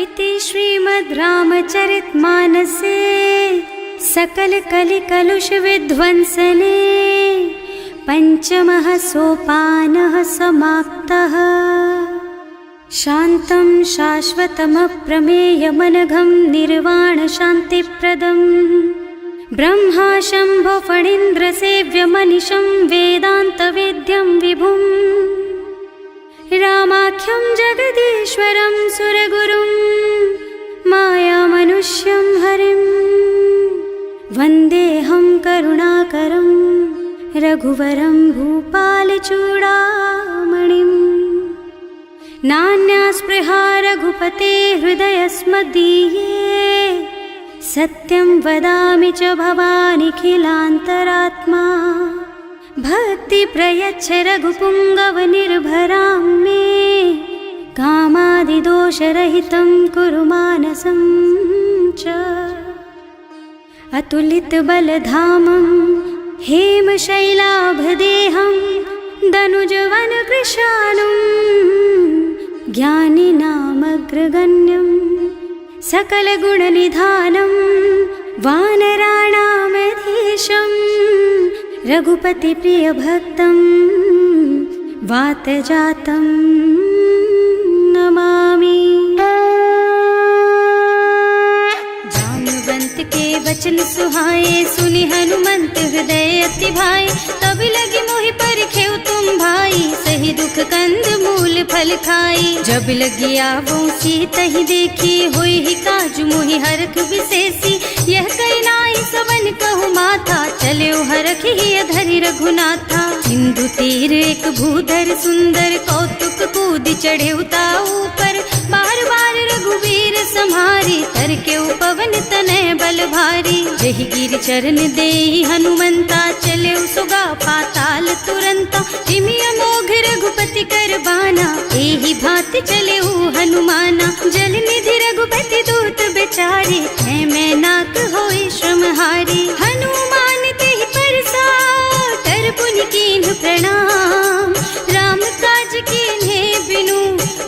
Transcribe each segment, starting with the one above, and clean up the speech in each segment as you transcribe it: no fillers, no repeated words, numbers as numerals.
इति श्रीमद् रामचरितमानसे सकल कलि कलुष विध्वंसने पंचमः सोपानः समाप्तः। शान्तं शाश्वतमप्रमेयमनघं निर्वाण शान्तिप्रदम् ब्रह्मा शम्भो फणीन्द्रसेव्यमनिशं वेदान्तवेद्यं विभुम् रामाख्यं जगदीश्वरं सुरगुरुं मायामनुष्यं हरिं वन्देऽहं करुणाकरं रघुवरं भूपालचूडामणिम्। नान्यास्पृहा रघुपते हृदयस्मदीये सत्यं वदामि च भवानिखिलान्तरात्मा। भक्ति प्रयच्छ रघुपुङ्गवनिर्भरां मे कामादिदोषरहितं कुरु मानसं च। अतुलितबलधामं हेमशैलाभदेहं दनुजवनकृशानुं ज्ञानिनामग्रगण्यं सकलगुणनिधानं वानराणामधीशं रघुपतिप्रियभक्तं वातजातं नमामि। जाम्बवंत के वचन सुहाए सुनि हनुमंत हृदय अति भाए। तब लगी मोहि परखेउ तुम भाई सही दुख कंद मूल फल खाई। जब लगी आवो सीतहि देखी होई ही काजु मोहि हरख विशेषी। यह कई नाई सबन कहु माथा चले हरख ही धरि रघुनाथा। सिंधु तीर एक भूधर सुंदर कौतुक कूद चढ़े उता ऊपर। बार बार रघुवीर सम्हारी तर के पवन तनय बल भारी। जहि गिर चरण देहि हनुमंता चले सुगा पाताल तुरंता। तिमि अमोघ रघुपति कर बाना एहि भांति चले हनुमाना। जल निधि रघुपति दूत बेचारे है मैं नाक होई श्रमहारी। हनुमान तेहि परसा कर पुनि कीन्ह प्रणाम। राम काज कीन्हे बिनु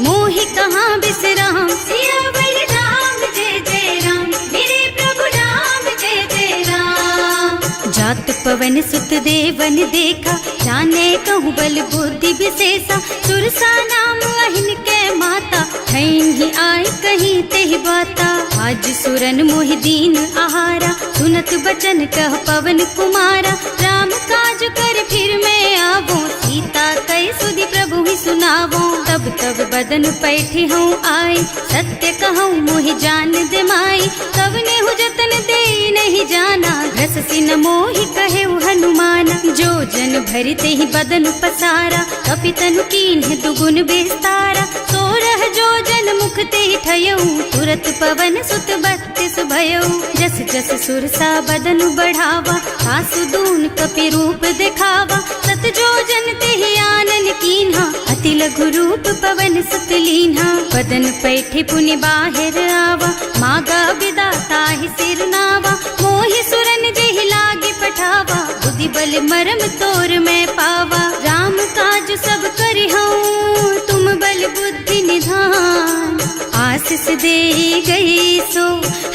मोहि कहाँ बिसराम। सियावर राम जय जय राम मेरे प्रभु राम जय जय राम। जात पवन सुत देवन देखा जाने कहूँ बल बुद्धि विशेषा। सुरसा नाम अहिन के माता ठैन ही आय कहीं तेहि बाता। आज सुरन मोहि दीन आहारा सुनत बचन कह पवन कुमारा। राम काज कर फिर मैं आवो सीता कई सुधि प्रभु ही सुनावो। तब तब बदन पैठी हूँ आई सत्य कहूँ मोहि जान दे माई। तब ने हु जतन दे नहीं जाना घस सिन मोहि कहे हनुमाना। जो जन भरि तेहि बदन पसारा कपितनु कीन्ह दुगुन विस्तारा। सोरह जो जन मुख तेहि ठयऊ तुरत पवन सुत बत्तीस भयऊ। जस जस सुरसा बदन बढ़ावा आसु दून कपि रूप दिखावा। सत जो जन तेहि आनन कीन्हा अति लघु रूप पवन सुत लीन्हा। बदन पैठे पुनि बाहिर आवा मागा बिदा ताहि सिर नावा। मोहि सुरन जेहि लागे पठावा बुद्धि बल मरम तोर मैं पावा। राम काज सब करिहूँ तुम बल बुद्धि निधान। आशीष दे गई सो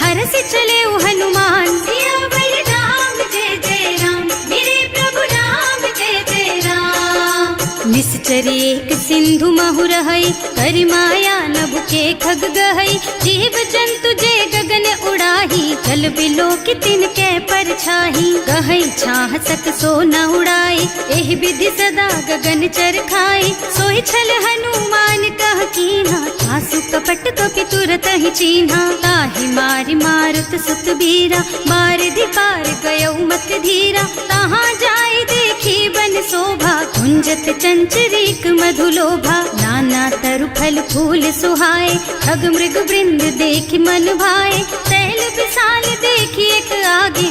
हरस चले हनुमान। सियावर राम जय जय राम मेरे प्रभु राम जय जय राम। निश्चर एक सिंधु महु रहई करि माया नभ के खग गहई। जीव जंतु जे गगन उड़ाही जल बिलो की तिनके परछाही। गहई छाह सक सो न उड़ाई एहि विधि सदा गगन चर खाई। सोई छल हनुमान कह कीन्हा आसु कपट कपि तुरत ही चीन्हा। ताहि मारि मारुत सुत बीरा बारिधि पार गयौ मत धीरा। तहाँ जाय देखी बन शोभा कुंजत चंचरीक मधुलोभा। नाना तरु फल फूल सुहाए खग मृग वृंद देखि मन भाए। तैल विशाल देखि एक आगे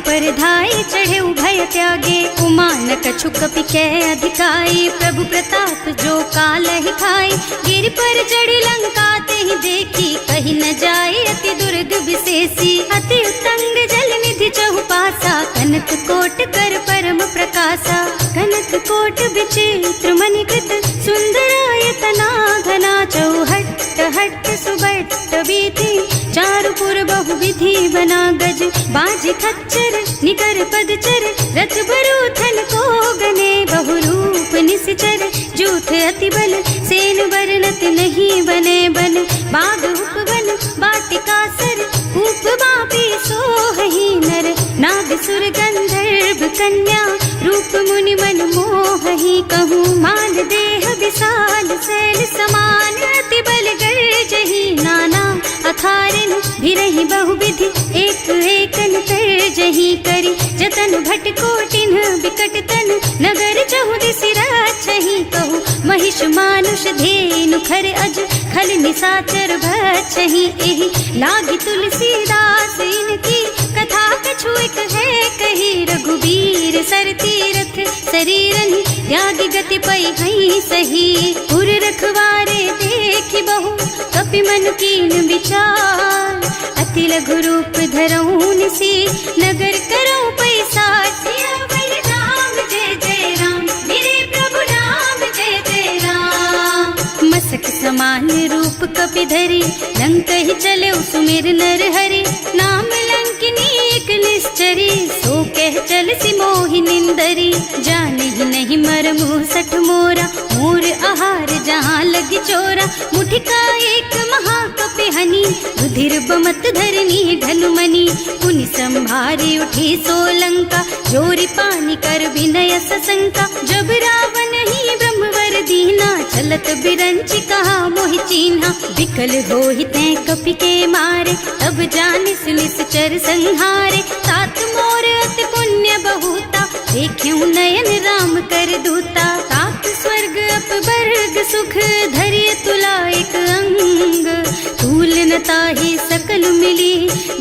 पर धाय चढ़े भय त्यागे। उमा न कछु कपि कै अधिकाई प्रभु प्रताप जो काल ही खाई। गिर पर चढ़ी लंका तेहि देखी कहीं न जाए अति दुर्ग विशेषी। अति उत्तंग जल निधि चहुपासा कनक कोट कर परम प्रकाशा। कनक कोट विचित्र मणिकृत सुंदरायतना घना चौहट्ट हट्ट सुबट्ट छठ बीती चारुपुर बहुविधि बना गज बाज खच्चर निकर पदचर रथ बरूथन को गने बहुरूप निश्चर जूथ अति बल सेन वर्णत नहीं बने बन बाग उपवन बाटिका सर कूप बापी सोहहि नर नाग सुर गंधर्व कन्या रूप मुनि मन मोहहि कहूँ मान देह विशाल शैल समान अति बल गर्जहि नाना अखारिन भिरहि बहुविधि एक एकन तरजहि करि जतन भट कोटिन बिकट तन नगर चहुदिसि राछहि कहूँ महिष मानुष धेनु खर अज खल निसाचर भक्षहि एहि लागी तुलसीदास इनकी कथा कछु एक है कही रघुबीर सर तीरथ शरीरनि त्यागी गति पै हई सही पुर रखवारे देखि बहु कपि मन कीन विचार अति लघु रूप धरऊं निसी नगर करऊं पैसार सियावर राम जय जय राम मेरे प्रभु राम जय जय राम मसक समान रूप कपि धरि लंक ही चले सुमिर नर हरि नाम लंकिनी एक निश्चरी सो कह चल सी मोहि निंदरी जाने ही नहीं मरमु सठ मोरा मोर आहार जहाँ लगी चोरा मुठिका एक महाकपि हनी रुधिर बमत धरनी ढलुमनी पुनि संभारी उठी सोलंका जोरी पानी कर विनय सशंका जब रावण ही ब्रह्मवर दीना चलत बिरंची कहा मोहि चीन्हा विकल होहि तै कपि के मारे तब जानिस निश्चर संहारे तात मोर अति पुण्य बहुता देखियो नयन राम कर दूता तात स्वर्ग अपवर्ग सुख धैर्य तुला एक अंग तूल न ताहि सकल मिली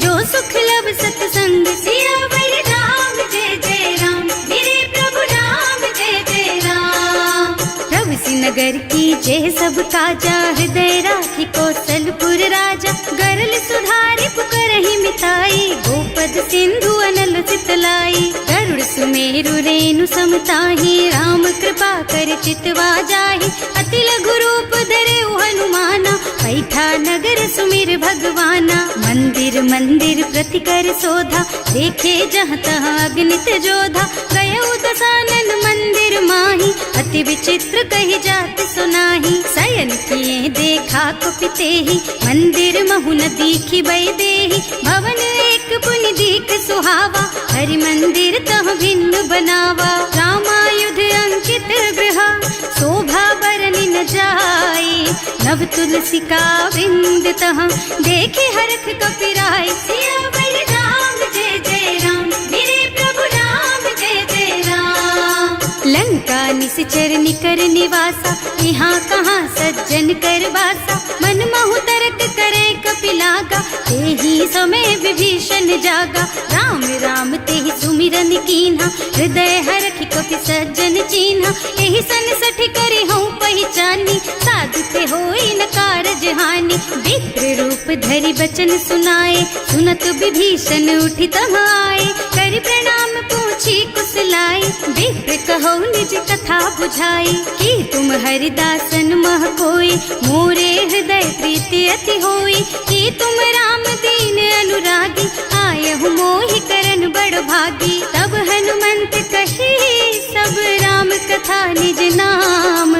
जो सुख लब सतसंग सियावर राम जय जय राम मेरे प्रभु राम जय जय राम प्रभु नगर की जय सब काजा हृदय राखी कौशलपुर राजा गरल सुधारी पुकरहि मिताई गोपद सिंधु अनल चितलाई गरुड़ सुमेरु रेणु समताहि राम कृपा कर चितवा जाहि अति लघु रूप धरे हनुमाना पैठा नगर सुमिर भगवाना मंदिर मंदिर प्रति कर शोधा देखे जहाँ तहाँ अगणित जोधा गयो दशानन मंदिर माही अति विचित्र कही जात सुनाही शयन किए देखा कुपिते ही मंदिर महु न दीखी बई देही भवन एक पुनि दीख सुहावा हरि मंदिर तह भिन्न बनावा रामायुध अंकित गृहा शोभा बरनि न जाई नव तुलसी का वृंद तह देखे हरख कपिराई सियावर राम जय जय राम मेरे प्रभु राम जय जय राम लंका निश्चर निकर निवासा यहाँ कहाँ सज्जन कर वासा मन महु तरक करे कपिलागा तेहि समय विभीषण जागा राम राम तेहि सुमिरन कीन्हा हृदय हरखि कपि सज्जन चीन्हा एहि सन सठ करि हूँ पहचानी साधु ते होई न कारज हानि विप्र रूप धरि बचन सुनाए सुनत विभीषण उठि तह आए करि प्रणाम पूछी कुशलाई विप्र कहो निज कथा बुझाई कि तुम हरिदासन मह कोई मोरे हृदय प्रीति अति होई कि तुम राम दीन अनुरागी आयहु मोहि करन बड़ भागी तब हनुमंत कही सब राम कथा निज नाम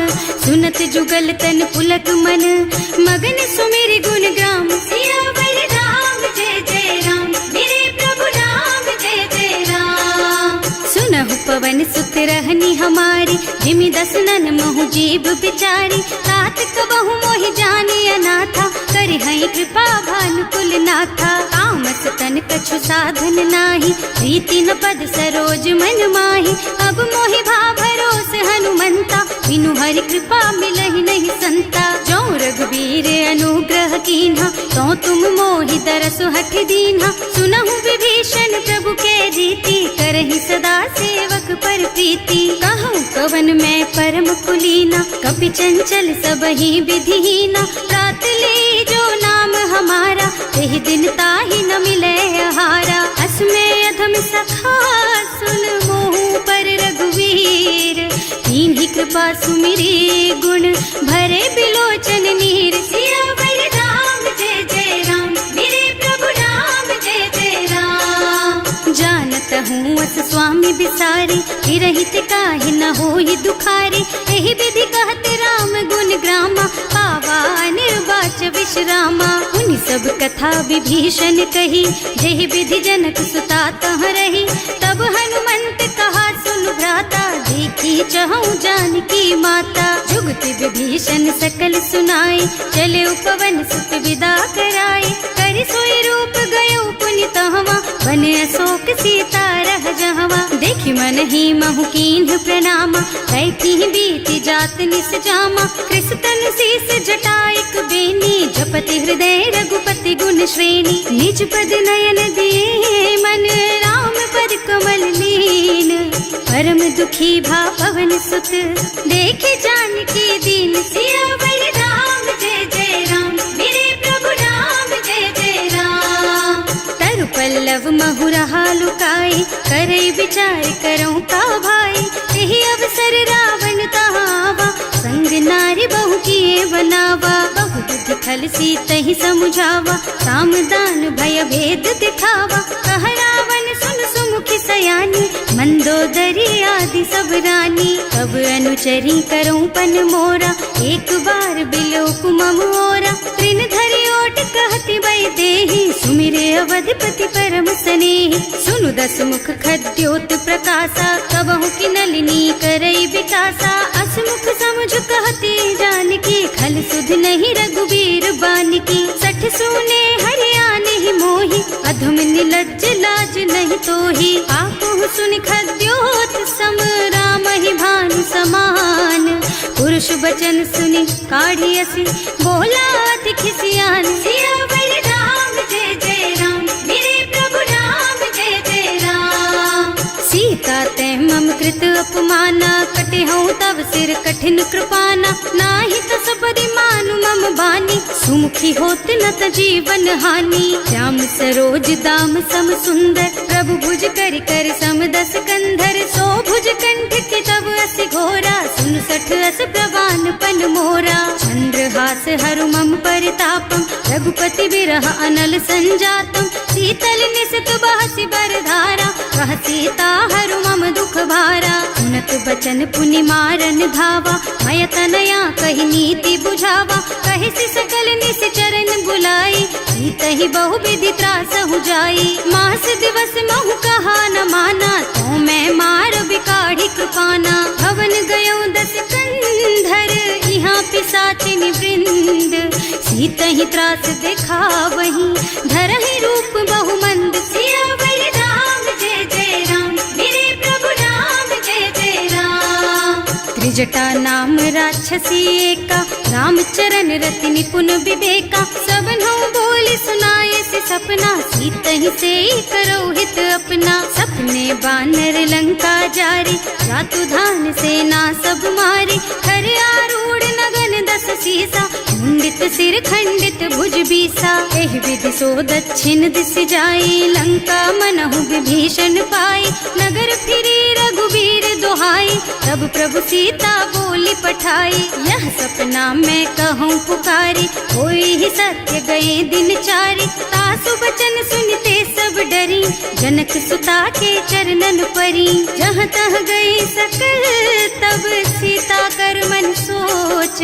सुनत जुगल तन पुलक मन मगन सुमिर गुण ग्राम सियावर राम जय जय राम मेरे प्रभु राम जय जय राम सुनहु पवन सुत रहनी हमारी जिमि दसनन महु जीव बिचारी तात कबहु मोहि जानी अनाथा करि हई कृपा भानुकुल नाथा तामस तन कछु साधन नाही प्रीति न पद सरोज मन माही अब मोहि भा भरोस हनुमंता बिनु हरि कृपा मिलहि नहीं संता जो रघुबीर अनुग्रह कीन्हा तो तुम मोहि दरसु हठ दीन्हा सुनहु विभीषण प्रभु के रीति करहि सदा सेवक पर प्रीति कहूँ कवन मैं परम कुलीना कपि चंचल सबहि विधिहीना रात ले जो नाम हमारा तेहि दिन ताहि न मिले आहारा असमय अधम सखा सुन मोहु पर रघुवीर दीन्हि कृपा सुमिरी गुण भरे बिलोचन नीर सियावर राम जय जय चिरहित काहे न होई दुखारी। एहि विधि कहत राम गुण ग्रामा, पावा निर्वाच विश्रामा। उन सब कथा विभीषण कही, जेहि विधि जनक सुता तह रही। तब हनुमंत कहा सुन भ्राता, देखी चहु जानकी माता। जुगति विभीषण सकल सुनाई, चले उपवन सुत विदा कराई। करि सोई रूप गयो पुनि तहवा, बने अशोक सीता रह जहवा। देखि मन ही महु कीन्ह प्रणामा, कैथी बीति जात निस जामा। कृष्ण शीस जटाइक बेनी, जपति हृदय रघुपति गुण श्रेणी। निज पद नयन दिए मन, राम पद कमल लीन। परम दुखी भा पवन सुत, देखे जानकी दीन। सियावर राम जय जय राम, मेरे प्रभु राम जय जय राम। तरु पल्लव महुरहा लुकाई, करई विचार करऊं का भाई। यही अवसर रावण तहावा, संग नारी बहु किए बनावा। बहु बुद्धि खल सीतहि समुझावा, साम दान भय भेद दिखावा। कह रावण सुन सुमुखी सयानी, मंदोदरी आदि सब रानी। तब अनुचरी करऊं पन मोरा, एक बार बिलोक मम ओरा। तृण धरि ओट कहति वै देहि, सुमिरे अवधपति परम स्नेहि। सुनु दस मुख खद्योत प्रकाशा, कबहु की नलिनी करई विकासा। असमुख समझ कहती जानकी, खल सुध नहीं रघुबीर बानकी। सठ सूने हरियाणा ही मोहि, अधम निलज्ज लाज नहीं तोहि। आपहु सुनि खद्योत सम, राम ही भानु समान। पुरुष बचन सुनि काढ़ी असी, बोला अति खिसियान। सियावर राम जय जय राम, मेरे प्रभु राम जय जय राम। सीता ते मम कृत अपमाना, कटे हूँ तब सिर कठिन कृपाना। नाही तो सबरी मानु मम बानी, सुमुखी होत न त जीवन हानि। श्याम सरोज दाम सम सुंदर, प्रभु भुज कर कर सम दस कंधर। सो भुज कंठ के तब अस घोरा, सुन सठ अस प्रवान पन मोरा। चंद्रहास हरु मम परितापम, रघुपति बिरह अनल संजातम। शीतल निसत बहसि बरधारा, कह सीता हरु मम दुख भारा। सुनत बचन पुनि मारन धावा, मय तनया कहि नीति बुझावा। कहि सि सकल निस चरण बुलाई, सीतहि बहु विधि त्रासहु जाई। मास दिवस महु कहा न माना, तो मैं मार बिकाढ़ी कृपाना। भवन गयो दस कंधर, यहाँ पिशाचिनी वृंद। सीतहि त्रास देखा वहीं, धरहि रूप बहु मंद। सियावर राम जय जय राम, मेरे प्रभु राम जय जय राम। त्रिजटा नाम राक्षसी एका, रामचरण रति निपुण विवेका। सबनों बोली सुनाए से सपना, सीतहि से करो हित अपना। सपने बानर लंका जारी, जातु धान सेना सब मारी। कर आरूढ़ नगन दस सीसा, मुंडित सिर खंडित भुज बीसा। एहि विधि सो दक्षिण दिस जाई, लंका मनहु विभीषण पाई। नगर फिरी रघुबीर दुहाई, तब प्रभु सीता बोली पठाई। यह सपना मैं कहूँ पुकारी, होई ही सत्य गए दिन चारी। तासु बचन सुनते सब डरी, जनक सुता के चरणन परी। जहाँ तह गई सकल तब सीता कर मन सोच।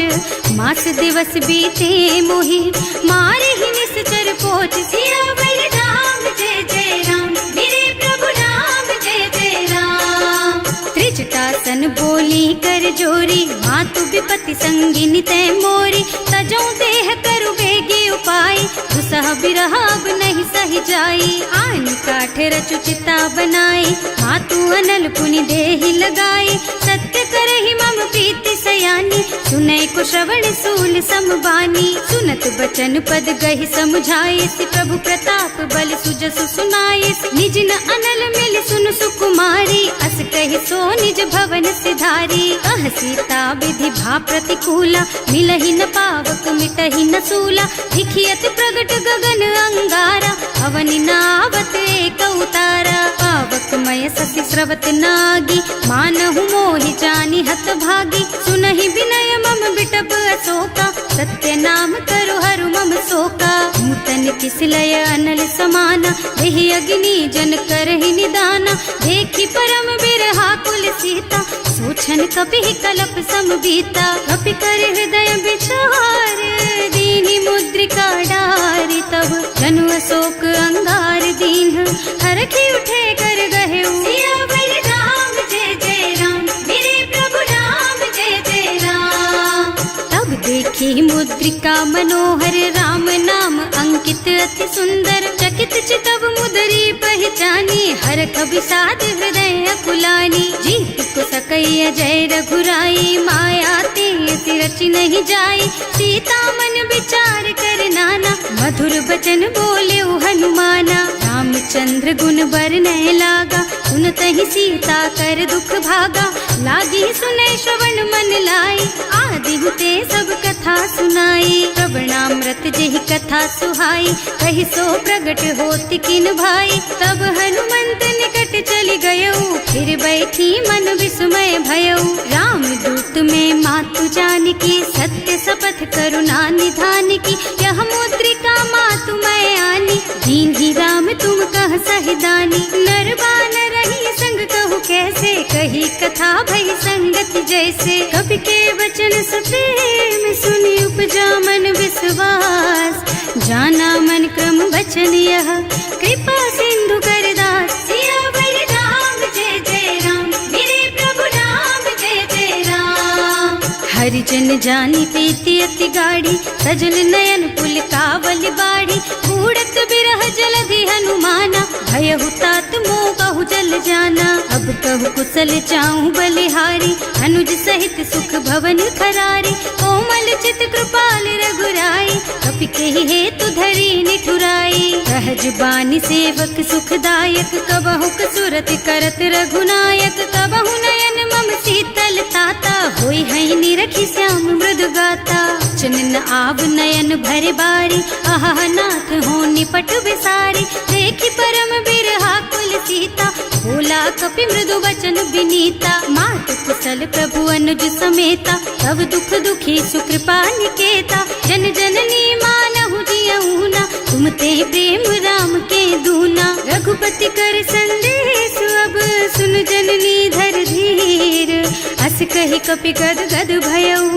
मास दिवस बीते मोहि, मारे ही निश्चर पोच। सियावर राम जय जय राम, मेरे प्रभु राम जय जय राम। त्रिजटासन बोली कर जोरी, मातु विपति संगिनी तै मोरी। तजो देह करु बेगी उपाय, दुसह बिरह अब नहीं सही जाई। आन काठ रचु चिता बनाई, मातु अनल पुनि देहि लगाई। सत्य करहि मम प्रीति सयानी, सुनै को श्रवण सूल समबानी। सुनत बचन पद गहि समुझाए, प्रभु प्रताप बल सुजसु सुनाए। निज न अनल मिल सुन सुकुमारी, अस कहि सो निज भवन सिधारी। कह सीता विधि भा प्रतिकूला, मिलहि न पावक मिटहि न सूला। दिखियत प्रगट गगन अंगारा, अवनि नावत एक उतारा। पावक मय ससि स्रवत नागी, मानहु मोहि जानि हत भागी। सुनहि विनय मम बिटप अशोका, सत्य नाम करु हरु मम शोका। नूतन किस लय अनल समाना, देहि अग्नि जन करहि निदाना, देखी परम बिरहा कुल सीता, सोचन कपि कलप सम बीता, कपि कर हृदय विचार, दीनि मुद्रिका डारी, तब जनु अशोक अंगार दीन, हरखि उठे कर गहे सियावर राम जय जय राम, मेरे प्रभु राम जय जय राम। तब देखी मुद्रिका मनोहर, राम नाम अंकित अति सुंदर, चकित चितव मुदरी पहचानी, हरख विषाद हृदय अकुलानी, जीत को सकैया जय रघुराई, माया ते रचि नहीं जाई, सीता मन विचार कर नाना, मधुर बचन बोले हनुमाना, रामचंद्र गुण बरनय लागा, सुनतहि सीता कर दुख भागा, लागी सुनै श्रवण मन लाई, आदि ते सब कथा सुनाई, श्रवणामृत जेहि कथा सुहाई, कहि सो प्रगट होति किन भाई, तब हनुमंत निकट चली गयऊ, फिर बैठी मन विस्मय भयऊ, राम दूत में मातु जानकी, सत्य शपथ करुणा निधान की, यह मुद्रिका मातु मैं आनी, दीन्ही राम तुम कह सहिदानी, नरबान रही संग कहु कैसे, कही कथा भई संगति जैसे, कवि के वचन सप्रेम सुनि उपजा मन विश्वास, जाना मन क्रम वचन यह, कृपा सिंधु कर दास, सियावर राम जय जय राम, मेरे प्रभु राम जय जय राम। हरिजन जानी प्रीति अति गाढ़ी, सजल नयन पुल कावल बाड़ी, बूढ़त बिरह जलधि हनुमाना, भयहु तात मोह कहु जल जाना, अब कहु कुशल चाहूं बलिहारी, अनुज सहित सुख भवन खरारी, कोमल चित कृपाल रघुराई, कपि केहि हेतु धरी निठुराई, सहज बानी सेवक सुखदायक, कबहु कसुरति करत रघुनायक, कबहु नयन मम शीतल ताता, होई है निरखी श्याम मृदु गाता, चनन आव नयन भरे बारी, आहा नाथ हो निपट विसारी, देखी परम बिरहा कुल सीता, बोला कपि मृदु वचन विनीता, मात कुशल प्रभु अनुज समेता, तब दुख दुखी सुकृपा निकेता, जन जननी मानहु जियऊना, तुम ते प्रेम राम के दूना, रघुपति कर संदेश अब सुन जननी धर धीर, अस कहि कपि गद गद भयऊ,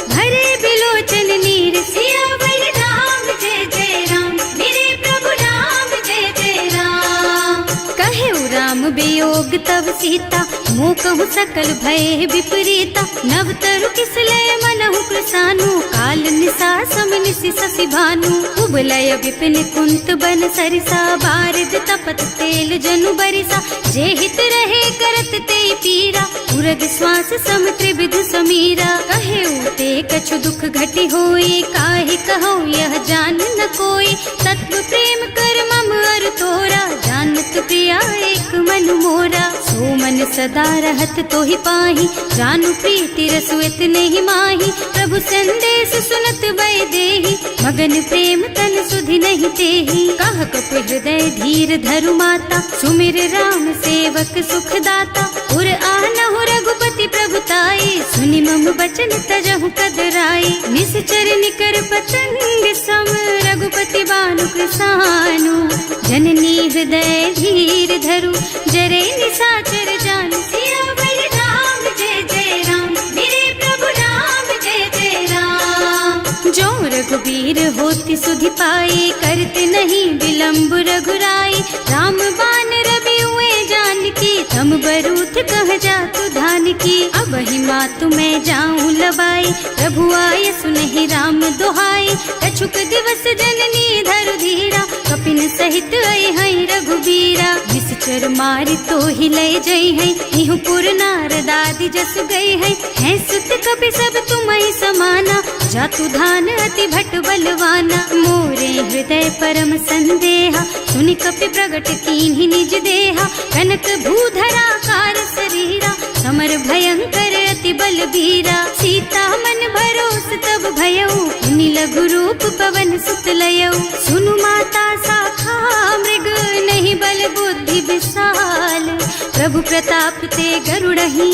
भरे बिलोचन नीर, सियावर राम जय जय राम, मेरे प्रभु राम जय जय राम। कहेउ राम वियोग तब सीता, मोह कहु सकल भय विपरीता, नव तरु किस लय मनहु कृसानु, काल निसा सम निसि शशि भानु, उबलय विपिन कुंत बन सरिसा, बारिद तपत तेल जनु बरिसा, जे हित रहे करत ते पीरा, उरग श्वास सम त्रिविध समीरा, कहेउ ते कछु दुख घटि होई, काहि कहूँ यह जान न कोई, तत्व प्रेम कर मम अर तोरा, जानत प्रिया एक मन मोरा, सो मन सदा रहत तोहि पाही, जानु प्रीति रसु इतने ही माही, प्रभु संदेश सुनत भय देहि, मगन प्रेम तन सुधि नहीं तेहि, कह कप हृदय धीर धरु माता, सुमिर राम सेवक सुख दाता, उर आहनहु रघुपति प्रभुताई, सुनि मम बचन तजहु कदराई, निश्चर निकर पतंग सम, रघुपति बानु कृसानु, जननी हृदय धीर धरु, जरे निशाचर जान, सियावर राम जय जय राम, मेरे प्रभु राम जय जय राम। जो रघुबीर होति सुधि पाई, करते नहीं विलम्ब रघुराई, राम बान रवि हुए जानकी, थम बरूथ कह जातु धान की, अब ही मातु मैं जाऊं लबाई, प्रभु आय सुनहि राम दुहाई, कछुक दिवस जननी धरु धीरा, कपिन सहित आई है रघुबीरा, निश्चर मारि तो ही ले जई है, निहुपुर नारद आदि जस गई है सुत कपि सब तुम्हि समाना, जातु धान अति भट बलवाना, मोरे हृदय परम संदेहा, सुनि कपि प्रगट कीन्हि निज देहा, कनक भूधरा कार शरीरा, समर भयंकर अति बलबीरा, सीता मन भरोस तब भयऊ, मुनि लघु रूप पवन सुत लयऊ, सुनु माता शाखा मृग नहीं बल बुद्धि विशाल, प्रभु प्रताप ते गरुड़हि,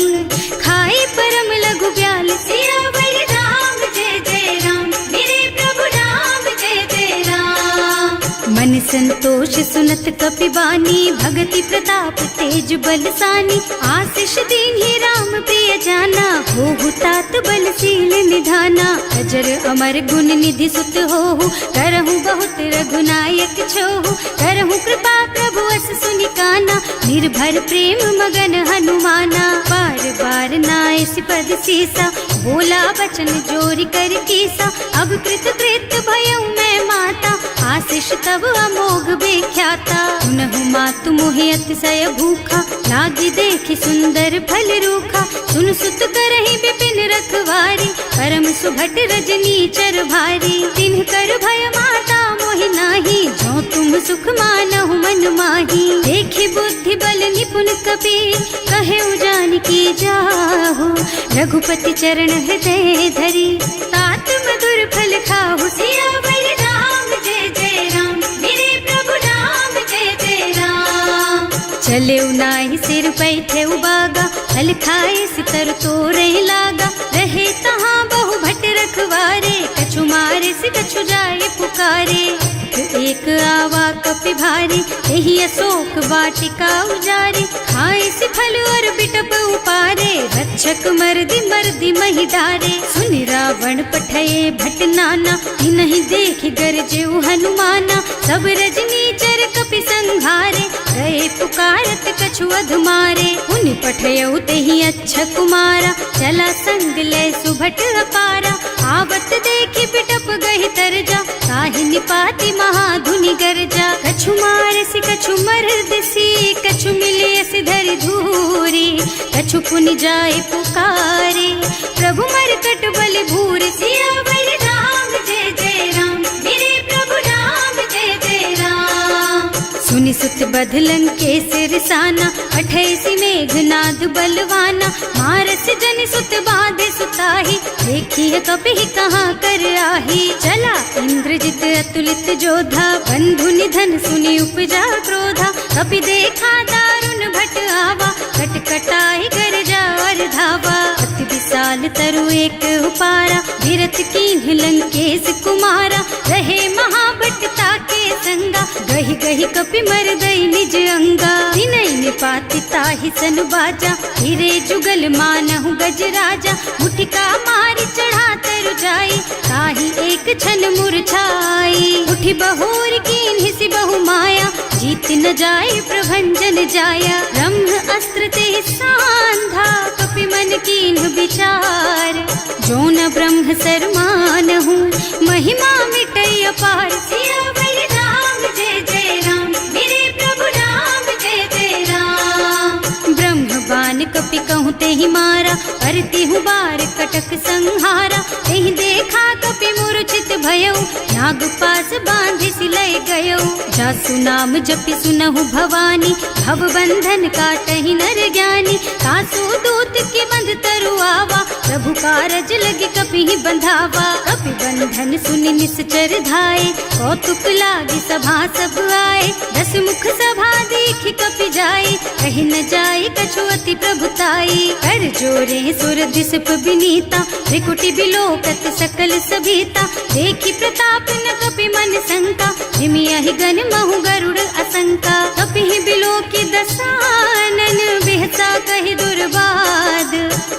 खाई परम लघु ब्याल, सियावर राम जय जय राम, मेरे प्रभु राम जय जय राम। मन संतोष सुनत कपिबानी, भगति प्रताप तेज बलसानी। आशीष दीन्हि राम प्रिय जाना, होहु तात बलशील निधाना। अजर अमर गुण निधि सुत होहु, करहु बहुत रघुनायक छोहु। करहु कृपा प्रभु अस सुनि काना, निर्भर प्रेम मगन हनुमाना। बार बार नाय सिपद सीसा, बोला बचन जोरि कर कीसा। अब कृत कृत भयउ मैं माता, आशीष तब अमोघ बेख्याता। सुनहु मातु मोहि अतिशय भूखा, लागी देखि सुंदर फल रूखा। सुन सुत करहि विपिन रखवारी, परम सुभट रजनी चर भारी। तिन्ह कर भय माता मोहि नाही, जो तुम सुख मानहु मन माही। देखि बुद्धि बल निपुण कबीर, कहे जानकी जाहु। रघुपति चरण हृदय धरी, तात मधुर फल खाहु। सियावर राम जय जय राम, मेरे प्रभु राम जय जय राम। चले नाहि सिर पैठे उबागा, फल खाए सितर तोरे लागा। रहे तहाँ बहु भट रखवारे, कछु मारे से कछु जाए पुकारे। एक आवा कपि भारी, यही अशोक वाटिका उजारी। खाए से फल और बिटप उपारे, रक्षक मर्दी मर्दी मही डारे। सुनि रावण पठये भट नाना, नहीं देखि गरजेउ हनुमाना। सब रजनी चर कपि संघारे, रहे पुकारत कछु अधमारे। उनि पठयउ तेहि अच्छा कुमारा, चला संग ले सुभट अपारा। आवत देखि बिटप गहि तरजा, ताहि निपाति महाधुनि गरजा। कछु मारसि कछु मरदसी, कछु मिलियसि धरि धूरी। कछु पुनि जाए पुकारे, प्रभु मरकट बल भूरि। सियावर राम जय जय राम, मेरे प्रभु राम जय जय राम। सुनि सुत बधलन के सिरसाना, अठैसी मेघनाद बलवाना। मारस जन सुत बाधे सुताही, देखी है कपि कहाँ कर आही। चला इंद्रजित अतुलित जोधा, बंधु निधन सुनि उपजा क्रोधा। कपि देखा दारुण भट आवा, कटकटाई गरजा और धावा। अति विशाल तरु एक उपारा, धीरथ कीन्ह लंकेश कुमारा। रहे महाभट ताके संगा, गहि गहि कपि मरदई निज अंगा। तिनहि निपाति ताहि सन बाजा, हिरे जुगल मानहु गज राजा। मुठिका मारि चढ़ा तरु जाई, ताहि एक छन मुरझाई। उठि बहोर कीन्हि सि बहु माया, जीत न जाय प्रभंजन जाया। ब्रह्म अस्त्र ते सांधा, कपि मन कीन्ह विचार। जो न ब्रह्म सर मानहु, महिमा मिटै अपार। सियावर राम जय जय राम, मेरे प्रभु राम जय जय राम। ब्रह्म बान कपि कहूँ तेहि मारा, परतिहु बार कटक संहारा। तेहि देखा कपि मूर्छित भयउ, नाग पास बांधि सिलय गयउ। जासु नाम जपि सुनहु भवानी, भव बंधन काटहि नर ज्ञानी। तासु दूत के बंध तरु आवा, प्रभु कारज लगे कपि बंधावा। कपि बंधन सुनि निश्चर धाये, कौतुक लागी सभा सब आए। दस मुख सभा देखि कपि जाए, कहि न जाए कछु अति प्रभुताई। कर जोरे सुर दिसप विनीता, त्रिकुटी बिलोकत सकल सभीता। देखि प्रताप न कपि मन शंका, हिमियहि गन महु गरुड़ असंका। कपि बिलोकि दसानन, बिहसा कहि दुर्बाद।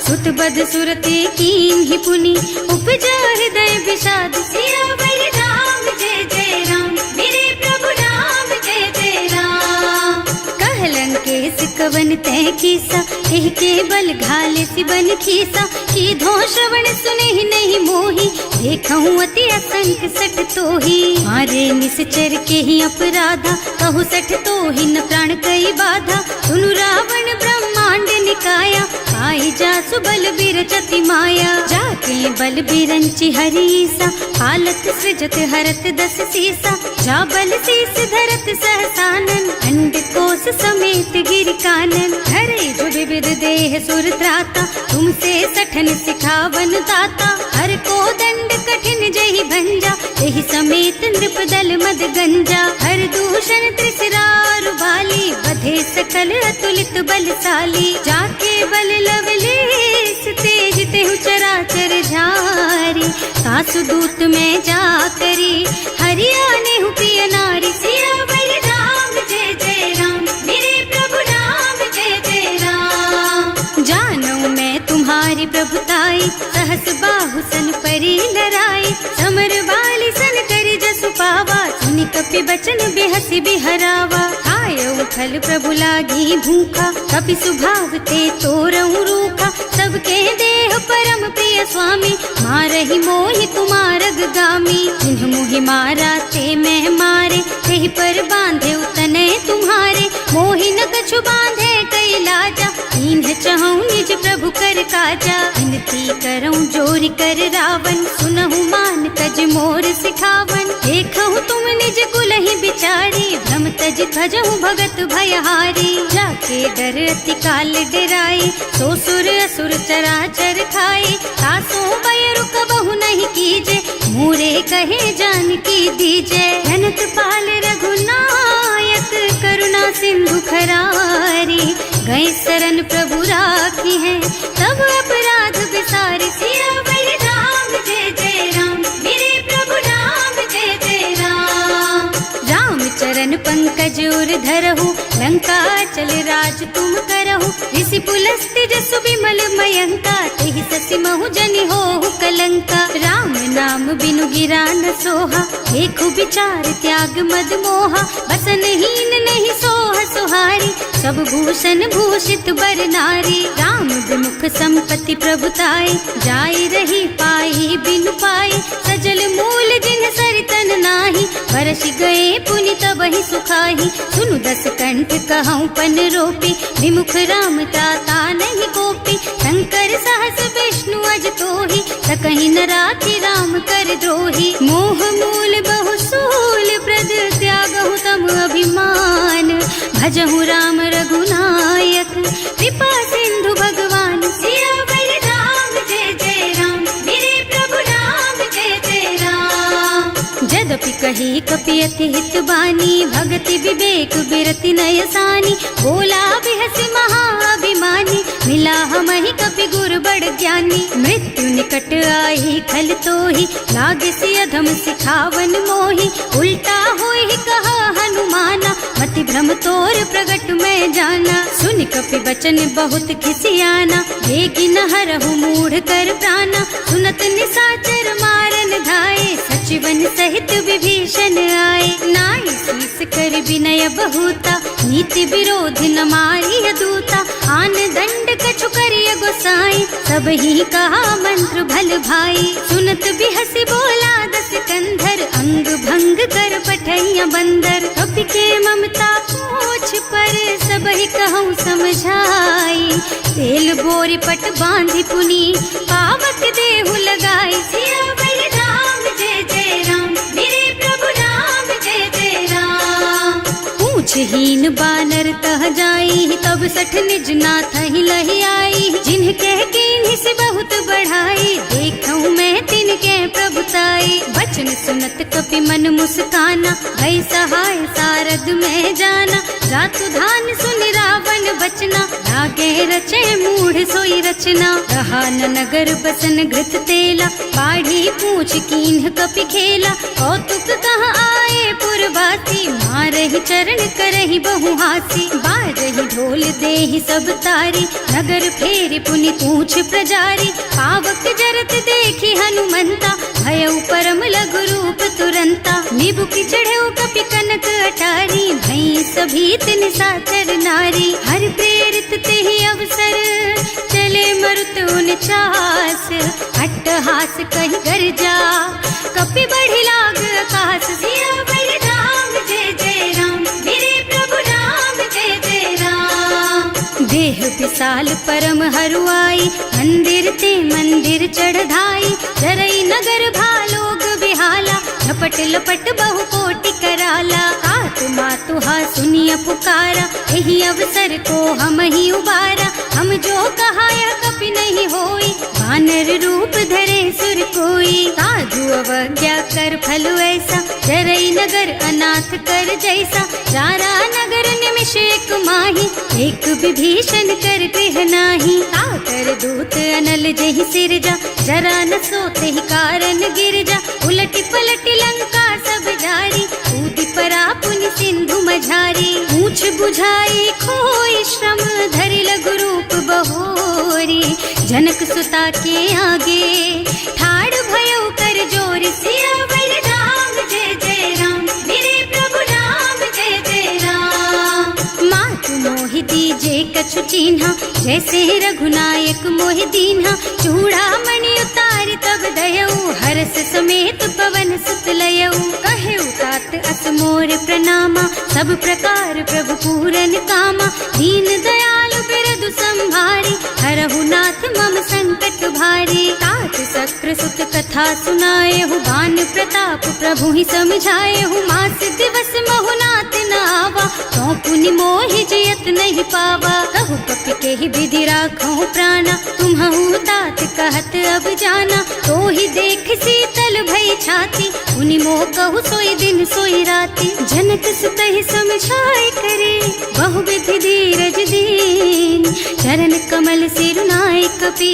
सुत बध सुरते कीन्हि पुनि, उपजा हृदय विषाद। सियावर राम जय जय राम, मेरे प्रभु राम जय जय राम। कहलन केस कवन तै कीसा, एहि के बल घाले सि बन खीसा। कीधो श्रवण सुनहि नहीं मोही, देखहु अति असंख सठ तोही। मारे निश्चर के ही अपराधा, कहु सठ तोहि न प्राण कई बाधा। सुनु रावण ब्रह्मांड निकाया, पाई जासु बल बिरचति माया। जाके बल बिरंचि हरीसा, हालत सृजत हरत दस सीसा। जा बल शीस धरत सहसानन, अंड कोस समेत गिर कानन। हरे जो विविध देह सुर त्राता, तुमसे सठन सिखावन दाता। हर को दंड कठिन जहि भंजा, एहि समेत नृप दल मद गंजा। हर दूषण त्रिसरारु बाली, बधे सकल अतुलित बलशाली। जाके बल लवलेस तेज तेहु चराचर झारी। सासु दूत में जा करी, हरिया नेहु प्रिय नारी। सियावर सहस बाहु सन परी लराए, समर बाली सन करि जसु पावा, सुनि कपि बचन बेहसी बिहरावा। खायउ फल प्रभु लागी भूखा, कपि सुभाव ते तोरऊ रूखा, सबके देह परम प्रिय स्वामी, मारहि मोहि तुमारग गामी। जिन्ह मोहि मारा ते मैं मारे, तेहि पर बांधे उतने तुम्हारे, मोहि न कछु बांधे कई लाजा, इन्ह चहु निज प्रभु कर काजा। विनती करऊं जोरि कर रावण, सुनहु मान तज मोर सिखावन, देखहु तुम निज कुलहि बिचारी, भ्रम तज भजहु भगत भयहारी। जाके डर अति काल डराई, सो सुर असुर चराचर खाए, तासो बैरु कबहु नहीं कीजे, मोरे कहे जानकी दीजे। अनंत पाल रघुनायक करुणा सिंधु खरारी, गए शरण प्रभु राखी है, तब अपराध बिसारी। सियावर राम जय जय राम, मेरे प्रभु राम जय जय राम। राम चरण पंकज उर धरहु, लंका चल राज तुम करहु, ऋषि पुलस्त्य जसु विमल मयंका, तेहि ससि महु जनि होहु कलंका। राम नाम बिनु गिरा न सोहा, देखु विचार त्याग मद मोहा, बसनहीन नहीं सोह सुहारी, सब भूषण भूषित बर नारी। राम विमुख संपत्ति प्रभुताई, जाई रही पाई बिनु पाई, सजल मूल जिन सरितन नाही, बरसि गए पुनि तबहि सुखाही। सुनु दस कंठ कहऊँ पन रोपी, विमुख राम ताता नहीं कोपी, शंकर सहस विष्णु अज तोहि, सकहि न राखि राम कर द्रोही। मोह मूल बहु सूल प्रद, त्यागहु तम अभिमान, भजहु राम रघुनायक, कृपा सिंधु भगवान। सियावर राम जय जय राम, मेरे प्रभु राम जय जय राम। जदपि कही कपि अति हित बानी, भगति विवेक बिरति नय सानी, बोला बिहसि महाअभिमानी, मिला हमहि कपि गुर बड़ ज्ञानी। मृत्यु निकट आई खल तोहि, लागे सि अधम सिखावन मोहि, उल्टा होहि कहा हनुमाना, मति भ्रम तोर प्रगट में जाना। सुन कपि बचन बहुत खिसियाना, देगी न हरहु मूढ़ कर प्राणा, सुनत निशाचर मारन धाये, सचिवन सहित विभीषण आए। नाई शीस कर विनय बहुता, नीति विरोधी न मारिय दूता, आन दंड कछु करिय गोसाई, सब ही कहा मंत्र भल भाई। सुनत बिहसि बोला दस कंधर, अंग भंग कर पठैया बंदर, कपि के ममता पूछ पर, सब ही कहूँ समझाई। तेल बोरी पट बांधि पुनी, पावक देहु लगाई। सियावर राम जय जय राम, मेरे प्रभु राम जय जय राम। पूछहीन बानर तह जाई, तब सठ निज नाथ ही लही आई, जिन्ह कह कीन्हि से बहुत बढ़ाई, देखऊँ मैं तिनके प्रभुताई। बचन सुनत कपि मन मुस्काना, भई सहाय सारद में जाना, जातु धान सुनि रावण बचना, लागे रचे मूढ़ सोई रचना। रहा न नगर बसन घृत तेला, बाढ़ी पूछ कीन्ह कपि खेला, कौतुक कहाँ आए पुरवासी, मारहि चरण करहि बहु हासी। बाजहि ढोल देहि सब तारी, नगर फेरि पुनि पूछ प्रजारी, पावक जरत देखि हनुमंता, भयउ परम लघु रूप तुरंता। निबुकि चढ़ऊ कपि कनक अटारी, भई सभीत निशाचर नारी। हर प्रेरित तेहि अवसर, चले मरुत उनचास, अट्टहास कहि गर्जा, कपि बढ़ि लाग आकाश। सियावर राम जय जय राम, मेरे प्रभु राम जय जय राम। देह विशाल परम हरुआई, मंदिर ते मंदिर चढ़ाई, जरई नगर भालोग बिहाला, झपट लपट बहु कोटि कराला। आत्मा तुहा सुनिय पुकारा, यही अवसर को हम ही उबारा, हम जो कहा यह कपि नहीं होई, वानर रूप धरे सुर कोई। साधु अवज्ञा कर फल ऐसा, जरई नगर अनाथ कर जैसा, सारा नगर निमिष एक माही, एक विभीषण कर गृह नाही। ताकर दूत अनल जहि सिरजा, जरा न सोते ही कारण गिर जा, उलटी पलटी लंका सब जारी, कूदी परा पुनि सिंधु मझारी। पूछ बुझाई खोई श्रम, धरि लघु रूप बहोरी, जनक सुता के आगे ठाड़ भयो कर जोर सियावर राम जय जय राम मेरे प्रभु राम जय जय राम। मात मोहि दीजे कछु चिन्हा जैसे रघुनायक मोहि दीन्हा चूड़ा मणि उतार तब दयऊ हरस समेत पवन सुत लयऊ कहे तात अस मोर प्रणामा सब प्रकार प्रभु पूरन कामा दीन दयालु बिरदु संभारी हरहु नाथ मम संकट भारी। तात सक्र सुत कथा सुनाए हूँ बान प्रताप प्रभु ही समझाए हूँ मास दिवस महु नाथ न आवा तो पुनि मोहि जियत नहीं पावा कहु कपि के ही विधि राखो प्राणा तुम्हु तात कहत अब जाना तो ही देख शीतल भई छाती उनि मोह कहु सोई दिन सोई राती। जनक सुत ही समझाए करे बहु विधि धीरज दीन चरण कमल सिरुनाए कपि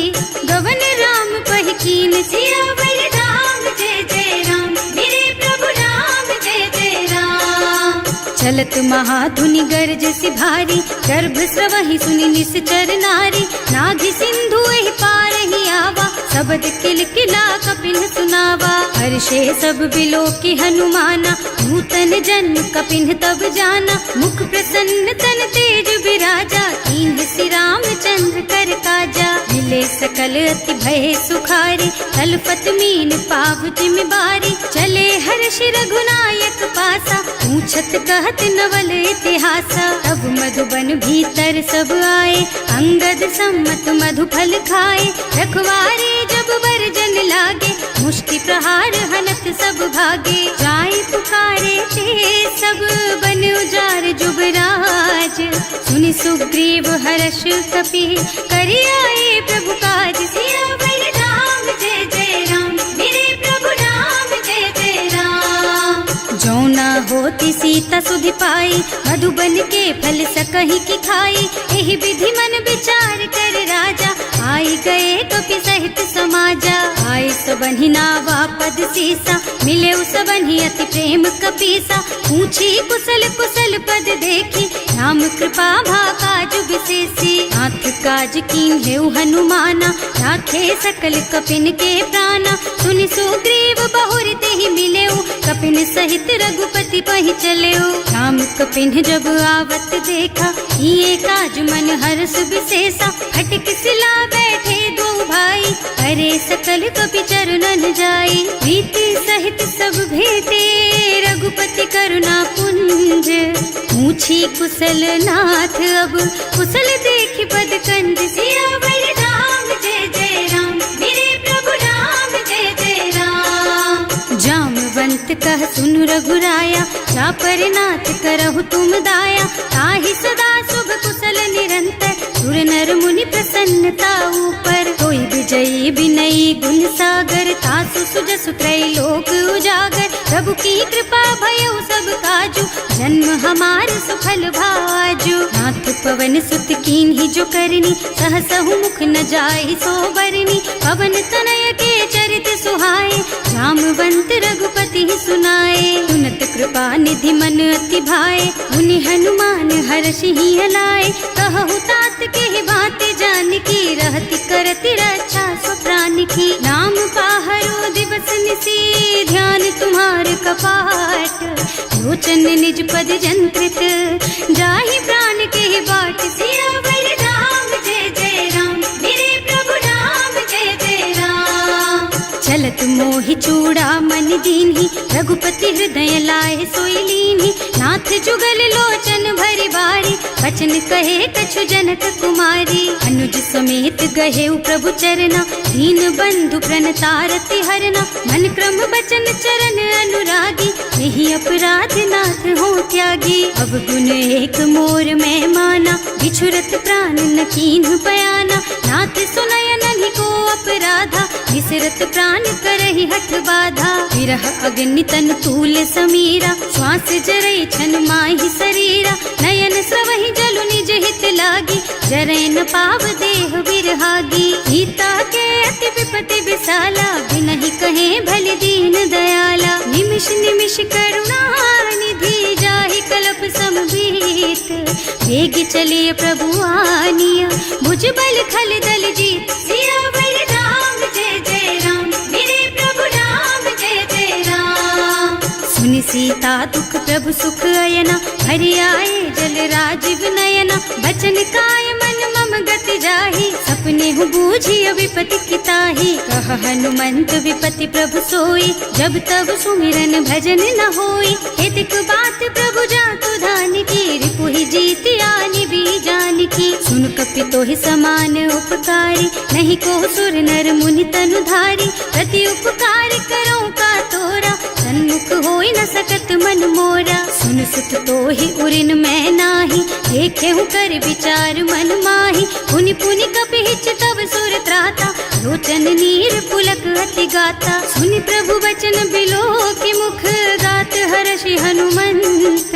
गवन राम पहि कीन सियावर राम जय जय राम मेरे प्रभु राम जय जय राम। चलत महाधुनि गरज सि भारी गर्भ स्रवहि सुनि निश्चर नारी नाभि सिंधु एहि पार ही आवा शब्द किल किला कपिन सुनावा हर्षे सब बिलो की हनुमाना नूतन जन्म कपिन तब जाना मुख प्रसन्न तन तेज विराजा कीन श्री रामचंद्र कर काजा मिले सकल अति भय सुखारी तलपत मीन पाव जिम बारी चले हर्ष रघुनायक पासा पूछत कहत नवल इतिहासा तब मधुबन भीतर सब आए अंगद सम्मत मधु फल खाए रखवारे जब बरजन लागे मुष्टि प्रहार हनत सब भागे जाय पुकारे ते सब बन उजार जुबराज सुनि सुग्रीव हर्ष कपि करि आए प्रभु काज सियावर राम जय जय राम मेरे प्रभु राम जय जय राम। जौना होती सीता सुधि पाई मधुबन के फल सकहि की खाई एहि विधि मन विचार कर राजा आई गए कपि सहित समाजा आए सबन्हि नावा पद सीसा मिले सबन्हि अति प्रेम कपीसा पूछी कुशल कुशल पद देखी राम कृपा भा काज विशेषी नाथ काज कीन हेउ हनुमाना राखे सकल कपिन के प्राणा सुनि सुग्रीव बहुर तेहि मिलेउ कपिन सहित रघुपति पहि चलेउ राम कपिन जब आवत देखा ये काज मन हर्ष विशेषा हटक सिला बैठे दो भाई अरे सकल कपि चरणन जाई प्रीति सहित सब भेटे रघुपति करुणा पुंज पूछी कुशल नाथ अब कुशल देखि पद कंज सियावर राम जय जय राम मेरे प्रभु राम जय जय राम। जामवंत कह सुनु रघुराया जा पर नाथ करहु तुम दाया ताहि सदा शुभ कुशल निरंतर सुर नर मुनि प्रसन्नता ऊपर कोई विजयी विनयी गुण सागर तासु सुजसु त्रैलोक उजागर प्रभु की कृपा भयउ सब काजू जन्म हमार सुफल भाजू नाथ पवन सुत कीन ही जो करनी सहसहु मुख न जाय सो बरनी पवन तनय के चरित सुहाए रामवंत रघुपति सुनाए सुनत कृपा निधि मन अति भाए मुनि हनुमान हर्षि ही हलाए कहु तात के बात जान की रहती करती रक्षा सो प्राण की नाम पाहरो दिवस निसी ध्यान तुम्हार कपाट लोचन निज पद जंत्रित जाहि प्राण के बाट सियावर राम जय जय राम मेरे प्रभु राम जय जय राम। चलत मोहि चूड़ा मन दीन्ही रघुपति हृदय लाए सोई लीन्ही नाथ जुगल लोचन भरी बारी बचन कहे कछु जनक कुमारी अनुज समेत गहे प्रभु चरना दीन बंधु प्रणतारति हरना मन क्रम बचन चरण अनुरागी यही अपराध नाथ हो त्यागी अब गुण एक मोर में माना बिछुरत प्राण न कीन्ह बयाना नाथ सुनय नहीं को अपराधा विसरत प्राण करहि हठ बाधा विरह अग्नि तन तूल समीरा श्वास जरई छन माहि शरीरा नयन स्रवहि जलु निज हित लागी जरै न पाव देह विरहागी सीता के अति विपति विशाला बिनहि कहे भल दीन दयाला निमिष निमिष करुणा निधि जाहि कल्प समबीत वेग चलिए प्रभु आनिया भुज बल खल दल जीत। देखी सीता दुख प्रभु सुख अयना, हरि आए जल राजीव नयना। बचन काय मन मम गति जाहि, सपने हूँ बूझी विपति किताही। कह हनुमंत विपति प्रभु सोई, जब तब सुमिरन भजन न होई। हितक बात प्रभु जातु धान की, रिपुहि जीति आनि भी जान की। सुन कपि तोहि समान उपकारी, नहीं को सुर नर मुनि तनु धारी। प्रति उपकार करो का तोरा, सन्मुख होई न सकत मन मोरा। सुन सुत तोहि उरिन मैं नाही, देखे हूँ कर विचार मन माही। पुनि पुनि कपि हिच तब सुर त्राता, लोचन नीर पुलक अति गाता। सुनि प्रभु बचन बिलो की मुख, गात हर्षि हनुमंत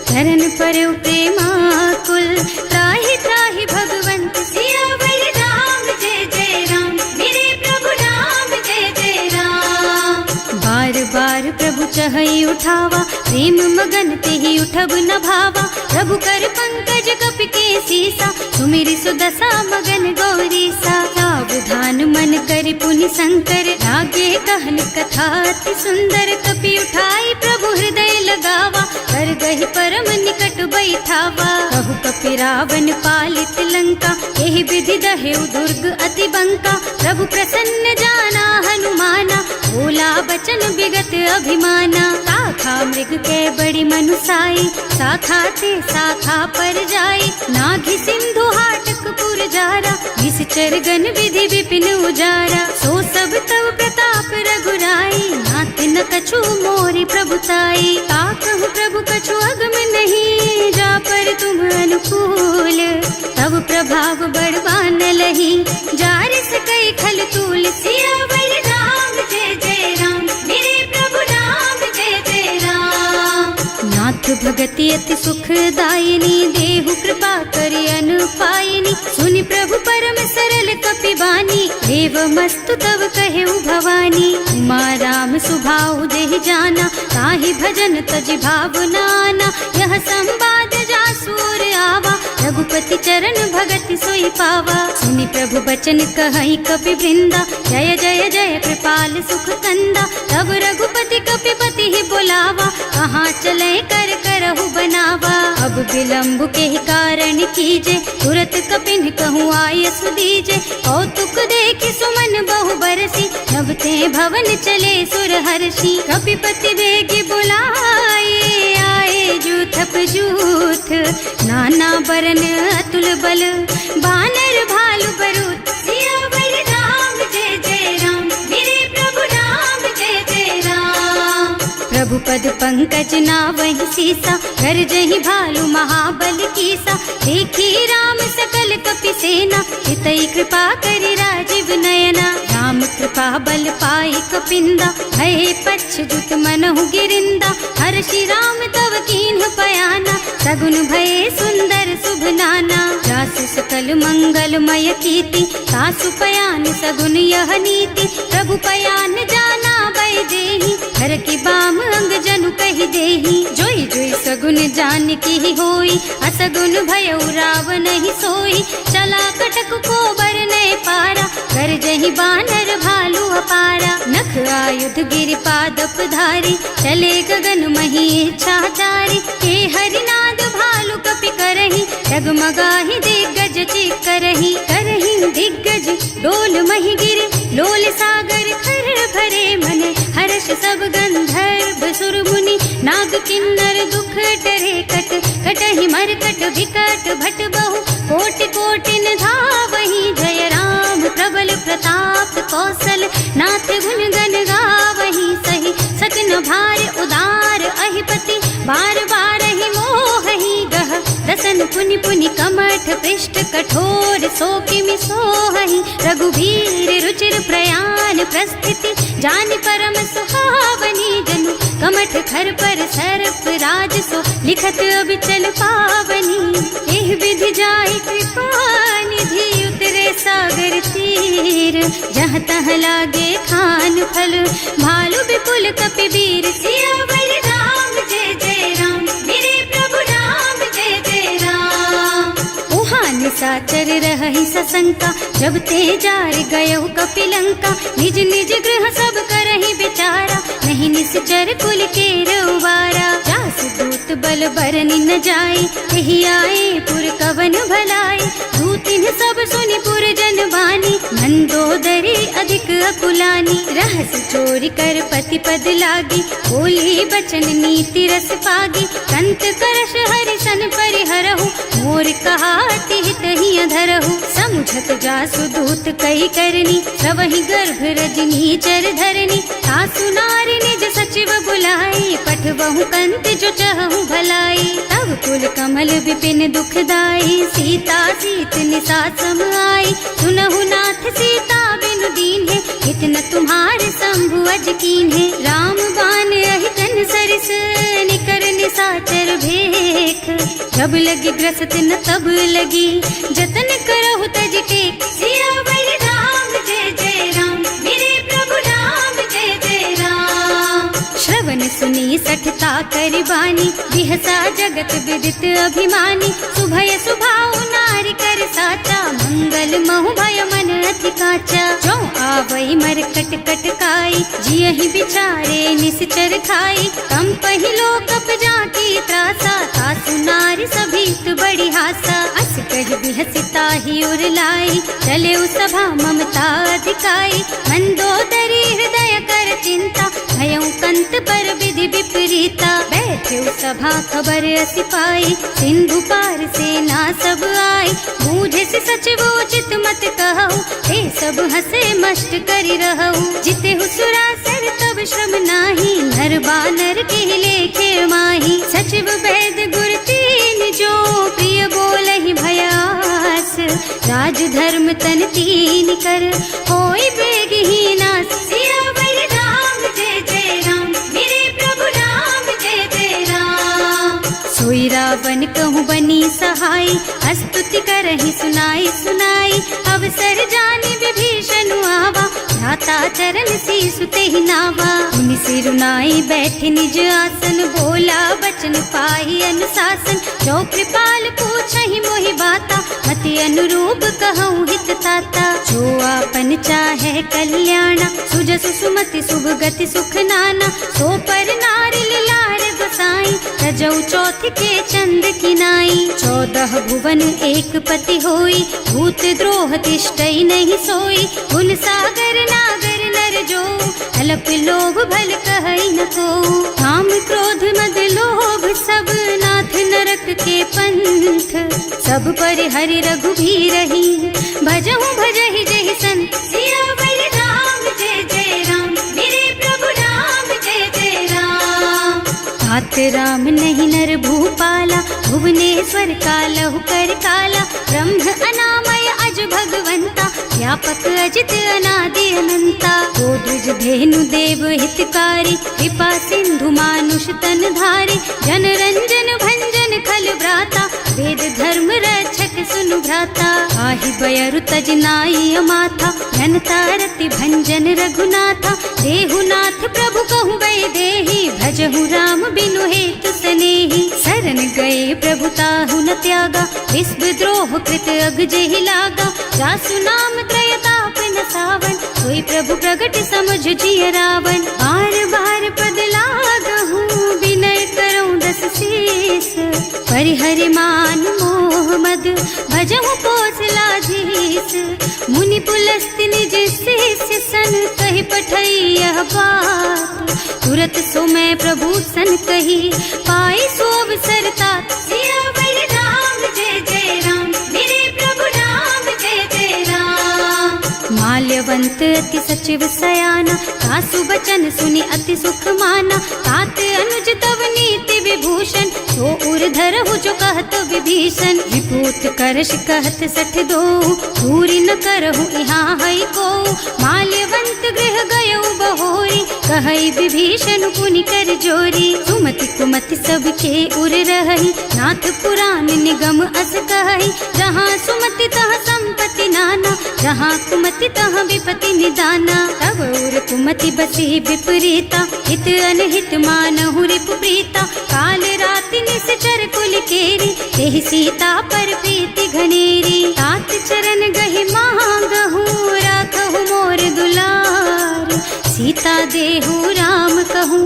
चरण पर प्रेमाकुल। त्राहि त्राहि भगवंत सियावर राम, जय जय राम मेरे प्रभु राम, जय जय राम। बार बार प्रभु चहई उठावा, प्रेम मगन तेहि उठब न भावा। प्रभु कर पंकज कपि के सीसा, सुमिरि सुदशा मगन गौरीसा। सावधान मन करि पुनि शंकर, लागे कहन कथा अति सुंदर। कपि उठाई प्रभु हृदय लगावा, कर गहि परम निकट बैठावा। कहु कपि रावण पालित लंका, एहि विधि दहेउ दुर्ग अति बंका। प्रभु प्रसन्न जाना हनुमाना, बोला बचन विगत अभिमाना। शाखा मृग के बड़ी मनुसाई, शाखा ते शाखा पर जाई। नाघि सिंधु हाटक पुर जारा, निश्चर गन विधि विपिन उजारा। सो सब तव प्रताप रघुराई, नाथ न कछु मोरि प्रभुताई। ताकहु प्रभु कछु अगम नहीं, जा पर तुम अनुकूल। तब प्रभाव बड़वान लही, जारिस कई खल तूल। सियावर राम, जय जय राम मेरे प्रभु राम, जय जय राम। नाथ भगति अति सुखदायिनी, देहु कृपा करि अनुपायिनी। सुनि प्रभु परम सरल कपि बानी, देवमस्तु तव कहेउ भवानी। उमा राम सुभाउ देहि जाना, ताहि भजन तजि भावनाना। यह संवाद जासुर आवा, रघुपति चरण भगति सोई पावा। सुनि प्रभु बचन कहई कपि वृंदा, जय जय जय कृपाल सुख कंदा। तब रघुपति कपि पति ही बुलावा, कहाँ चले कर करहु बनावा। अब विलंब के ही कारण कीजे, तुरत कपिन कहूँ आय सुदीजे। कौतुक देखि सुमन बहु बरसी, नभ ते भवन चले सुर हर्षि। कपिपति बेगी बुलाए, आए जूथप जूथ। नाना बरन अतुल बल, बानर भालु बरूथ। सियावर राम, जय जय राम मेरे प्रभु राम, जय जय राम। प्रभु पद पंकज नावहि सीसा, कर जहि भालु महाबल कीसा। देखी राम सकल कपि सेना, हितई कृपा करि राजीव नयना। राम कृपा बल पाई कपिंदा, भये पच्छजुत मनहु गिरिंदा। हर्षि राम तव कीन्ह पयाना, सगुन भये सुंदर शुभ नाना। जासु सकल मंगलमय कीर्ति, सासु पयान सगुन यह नीति। प्रभु पयान जाना भय देहि, हर की बाम अंग जनु कहि देहि। जोई जोई सगुन जान की होई, असगुन भयउ रावण ही सोई। चला कटक को बरने पारा, कर जहि बानर भालु अपारा। नख आयुध गिरि पादप धारी, चले गगन मही इच्छाचारी। हे हरिनाद भालु कपि करही, डगमगाहि दिग्गज चित करही। करही दिग्गज डोल मही गिरे, लोल सागर खर भरे मन। हर्ष सब गंधर्व सुर मुनि, नाग किन्नर दुख डरे कट। कटहि मरकट विकट भट बहु, कोटि कोटिन धावहि। जय राम प्रबल प्रताप कौशल, नाथ गुण गण गावहि। सही सतन भार उदार अहिपति, बार बार ही मोहहि गह। रसन पुनि पुनि कमठ पृष्ठ, कठोर सो किमि सोहहि। रघुवीर रुचिर प्रयाण प्रस्थिति, जानि परम सुहावनी। जनु कमठ खर पर सर्प राज सो, लिखत अबिचल पावनी। एह विधि जाहि कृपा निधि, उतरे सागर तीर। जहाँ तहाँ लागे खान फल, भालु विपुल कपि वीर। सियावर राम, जय जय राम मेरे प्रभु राम, जय जय राम। उहाँ निशाचर रहहि सशंका, जब ते जार गयउ कपि लंका। निज निज गृह सब करहि विचारा, नहीं नाही निश्चर कुल के रउवारा। जासु दूत बल बरनि न जाए, यही आए पुर कवन भलाई। दूतिन सब सुनि पुर जन बानी, मंदोदरी अधिक अकुलानी। रहस चोरी कर पति पद लागी, बोली बचन नीति रस पागी। कंत करश हरि सन परिहरहु, मोर कहाति हित ही अधरहु। समुझत जासु दूत कही करनी, सबहि गर्भ रजनी चर धरनी। सासु नारी निज सचिव बुलाई, पठबहु कंत जो चहु भलाई। तब कुल कमल विपिन दुखदाई, सीता सीत निसा सम आई। सुनहु नाथ सीता बिनु दीन है, इतना तुम्हारे शंभु अज कीन है। राम बान अहितन सरिस, निकर निसाचर भेख। जब लगी ग्रसत न तब लगी, जतन करहु तज टेक। सियावर राम जय जय राम, मेरे प्रभु राम जय जय राम। श्रवण सुनी सठता करि बानी, बिहसा जगत विदित अभिमानी। सुभय सुभाउ नारी कर साचा, मंगल महु भय मन अति काचा। जो आवई मर कट कट काई, जियहि बिचारे निश्चर खाई। कम पहिलो कप जाकी त्रासा, सासु नारी सभीत बड़ी हासा। अस कह बिहसिता ही उर लाई, चले सभा ममता अधिकाई। मंदोदरी हृदय कर चिंता, भयउ कंत पर विधि विपरीता। बैठे सभा खबर असी पाई, सिंधु पार सेना सब आई। बूझे से सचिव उचित मत कहु, हे सब हसे मस्त करि रहु। जिते सुरासर तब श्रम नाही, नर बानर के लेखे माही। सचिव वैद गुर तीन जो, प्रिय बोलहि भयास। राज धर्म तन तीन कर, होई बेगहि नास। सियावर राम जय जय राम, मेरे प्रभु राम जय जय राम। सोई रावण कहूँ बनी सहाय, स्तुति करहि सुनाई सुनाई। अवसर जानि विभीषण आवा, भ्राता चरण सीसु तेहि नावा। मुनि सिरुनाई बैठे निज आसन, बोला बचन पाहि अनुशासन। जो कृपाल पूछहि मोहि बाता, मति अनुरूप कहूँ हित ताता। जो आपन चाहे कल्याणा, सुजसु सुमति शुभ गति सुख नाना। सो पर नारी लार बसाई, रजौ चौथ के चंद किनाई। 14 भुवन एक पति होई, भूत द्रोह तिष्ठई नहीं सोई। गुण सागर नागर नर जो, अल्प लोभ भल कहई न को। काम क्रोध मद लोभ सब, नाथ नरक के पंथ। सब पर हरि रघुबीरहि, भजहु भजहि जहि सन। सियावर राम जय जय राम, मेरे प्रभु राम जय जय राम। तात राम नहीं नर भूपाला, भुवनेश्वर कालहु कर काला। ब्रह्म अनामय अज भगवंता, व्यापक अजित अनादि अनंता। गोद्विज धेनु देव हितकारी, कृपा सिंधु मानुष तन धारी। जन रंजन भंजन खल भ्राता, वेद धर्म रक्षक सुनु भ्राता। आहि बयरु तज नाई अमाथा, घनता रति भंजन रघुनाथा। देहुनाथ प्रभु कहूँ गए देहि, भजहु राम बिनु हेतु सनेहि। शरण गए प्रभु ताहु न त्यागा, विश्व द्रोह कृत अग जेहि लागा। जासु नाम त्रयताप न सावन, सोई प्रभु प्रगट समझ जिय रावण। बार बार पद लागहु, विनय करऊँ दस शीस। परिहरि मान मोह मद, भजहु कौशलाधीश। मुनि पुलस्त्य निज शिष्य सन, कहि पठई यह बात। तुरत सो मैं प्रभु सन कही, पाई सो अवसर तात। सियावर राम जय जय राम, मेरे प्रभु राम जय जय राम। माल्यवंत अति सचिव सयाना, सासु बचन सुनि अति सुख माना। तात अनुज तव नीति विभूषण, सो उर धरहु जो कहत विभीषण। विभूत करश कहत सठ दो, दूरी न करहु यहाँ है को। माल्यवंत गृह गयउ बहोरी, कहई विभीषण पुनि कर जोरी। सुमति कुमति सबके उर रही, नाथ पुराण निगम अस कहई। जहाँ सुमति तहाँ संपत्ति नाना, जहाँ कुमति तहाँ विपति निदाना। तब उर कुमति बसी विपरीता, हित अनहित मानहु रिपु प्रीता। काल राति निश्चर कुल केरी, तेहि सीता पर प्रीति घनेरी। तात चरण गहि मांगहु, राखहु मोर दुलार। सीता देहु राम कहूँ,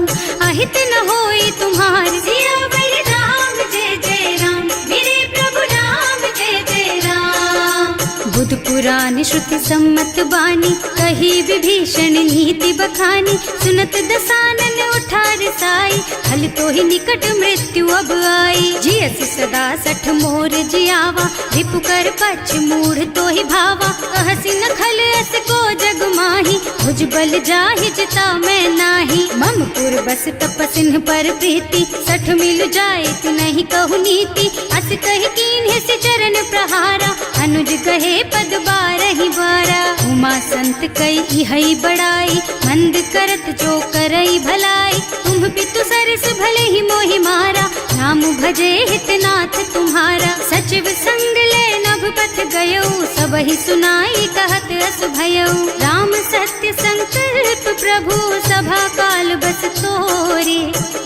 सहित न होई तुम्हार। सियावर राम जय जय राम, मेरे प्रभु राम जय जय राम। बुध पुराण श्रुति सम्मत बानी, कही विभीषण नीति बखानी। सुनत दसानन उठार साई, हल तो ही निकट मृत्यु अब आई। जियसि सदा सठ मोर जियावा, रिपु कर पछ मूढ़ तो ही भावा। कहसि न खल अस को जग माही, भुज बल जाहि जिता मैं नाही। मम पुर बस तपसिन पर प्रीति, सठ मिल जाए तु नहीं कहु नीति। अस कहि कीन्ह से चरण प्रहारा, अनुज कहे पद बारहि बारा। उमा संत कई हई बड़ाई, मंद करत जो करई भलाई। तुम पितु सरस भले ही मोहि मारा, नाम भजे हितनाथ तुम्हारा। सचिव संग ले नभ पथ गयो, सब ही सुनाई कहत अस भयो। राम सत्य संकल्प प्रभु, सभा काल बस तोरे।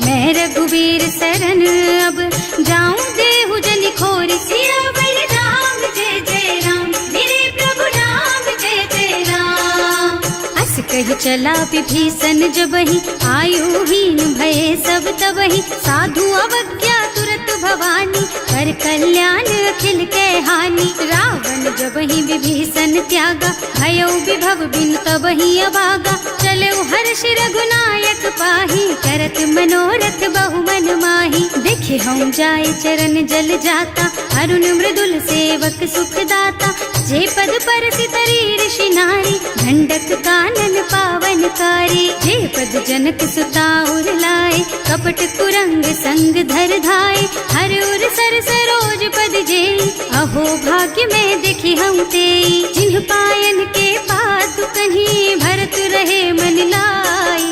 मैं रघुवीर सरन अब, जाऊं देहु जनि खोरि। सियावर राम जय जय राम, मेरे प्रभु राम जय जय राम। अस कहि चला विभीषण जबहि, आयुहीन भये सब तबहि। साधु अवज्ञा तुरत भवानी, कर कल्याण अखिल के हानि। रावण जबहि विभीषण त्यागा, भयो विभव बिनु तबहि अभागा। चलो हर्ष रघुनायक पाहि, करत मनोरथ बहु मन माहि। देखे हम जाय चरण जल जाता, अरुण मृदुल सेवक सुख दाता। जे पद परसि तरी ऋषि नारी, दंडक कानन पावनकारी। जे पद जनक सुता उर लाए, कपट कुरंग संग धर धाय। हर उर सर सरोज पद जेई, अहो भाग्य में देखी हम तेई। जिन्ह पायन के पादु कन्ही, भरत रहे मन लाई।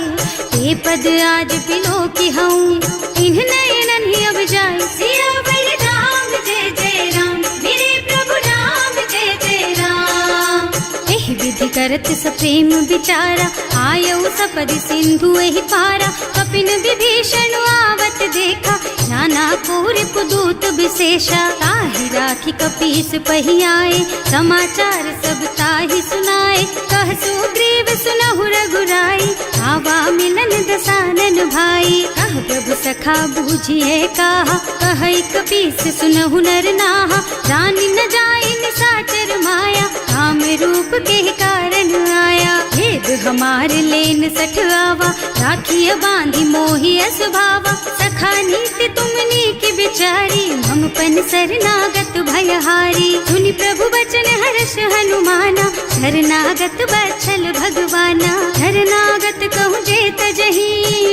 ते पद आज बिलो की हूँ, इन्ह नयनन ही अब जाए। सियावर राम जय जय राम, मेरे प्रभु राम जय जय राम। एहि विधि करत सप्रेम विचारा, आयौ सपदि सिंधु एहि पारा। कपिन विभीषण आवत देखा, नाना कोरि पुदूत विशेषा। ताहि राखी कपीस पहि आए, समाचार सब ताहि सुनाए। कह सुग्रीव सुनहु रघुराई, आवा मिलन दसानन भाई। कह प्रभु सखा बूझिए काहा, कहै कपीस सुनहु नर नाहा। जानि न जाय निशाचर माया, काम रूप के कारण आया। भेद हमार लेन सठ आवा, राखिय बांधी मोहि स्वभावा। सखा नीति तुमनी की बिचारी, मम पन शरणागत भयहारी। सुनि प्रभु बचन हर्ष हनुमाना, शरणागत बत्सल भगवाना। शरणागत कहूँ जे तजहि,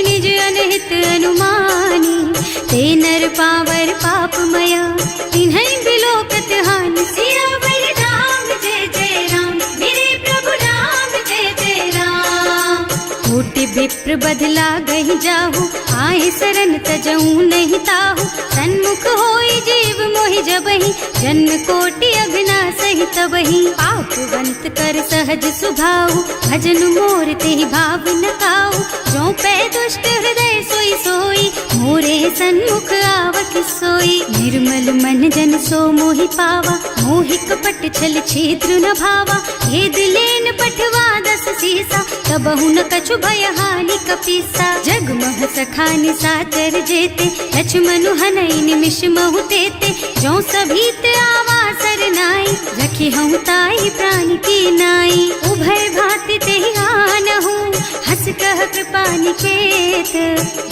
निज अनहित अनुमानी। ते नर पावर पापमया, तिन्है बिलोकत हानि। सियावर राम जय जय राम, मेरे प्रभु राम जय जय राम। कोटि विप्र बदला गहि जाहु, आए शरण तजऊ नहीं ताहु। सन्मुख होई जीव मोहि जबहि, जन्म कोटि अघना सहि तबहि। पापवंत कर सहज सुभाऊ, भजन मोर तेहि भाव न काऊ। जो पै दुष्ट हृदय सोई सोई, मोरे सन्मुख आवत सोई। निर्मल मन जन सो मोहि पावा, मोहि कपट छल छिद्र न भावा। भेद लेन पठवा दस सीसा, तबहु न कछु भय हानि कपीसा। जगमह सखा निशाचर जेते, लक्ष्मनु हनई निमिष महु तेते। जो सभीत आवा सरनाई, रखी हूँ ताई प्राण की नाई। उभय भांति तेहि आनहु, हस कह कृपा निकेत।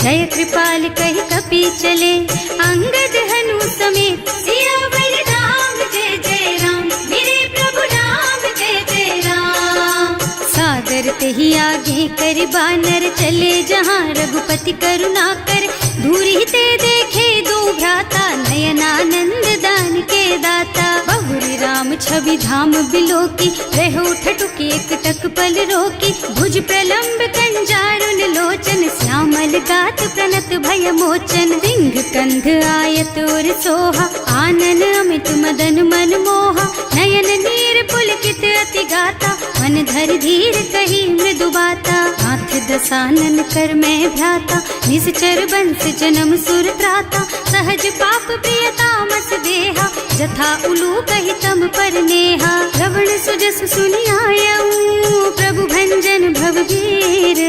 जय कृपाल कहि कपि चले, अंगद हनु समेत। सियावर राम जय जय राम, मेरे प्रभु राम जय जय राम। सादर तेहि आगे कर बानर, चले जहाँ रघुपति करुणा कर। दूरी ते देखे दो भ्राता, नयनानंद दान के दाता। बहुरी राम छवि धाम बिलोकी, रहो ठटुकी एक टक पल रोकी। भुज प्रलंब कंजारुन लोचन, श्यामल गात प्रणत भय मोचन। सिंह कंध आयत और सोहा, आनन अमित मदन मन मोहा। नयन नीर पुलकित अति गाता, मन धर धीर कही मृदु बाता। हाथ दसानन कर मैं भ्राता, निश्चर बंस जन्म सुर त्राता। सहज पाप प्रिय तामस देहा, जथा उलू कहि तम पर नेहा। श्रवण सुजस सुनि आयऊ, प्रभु भंजन भव वीर।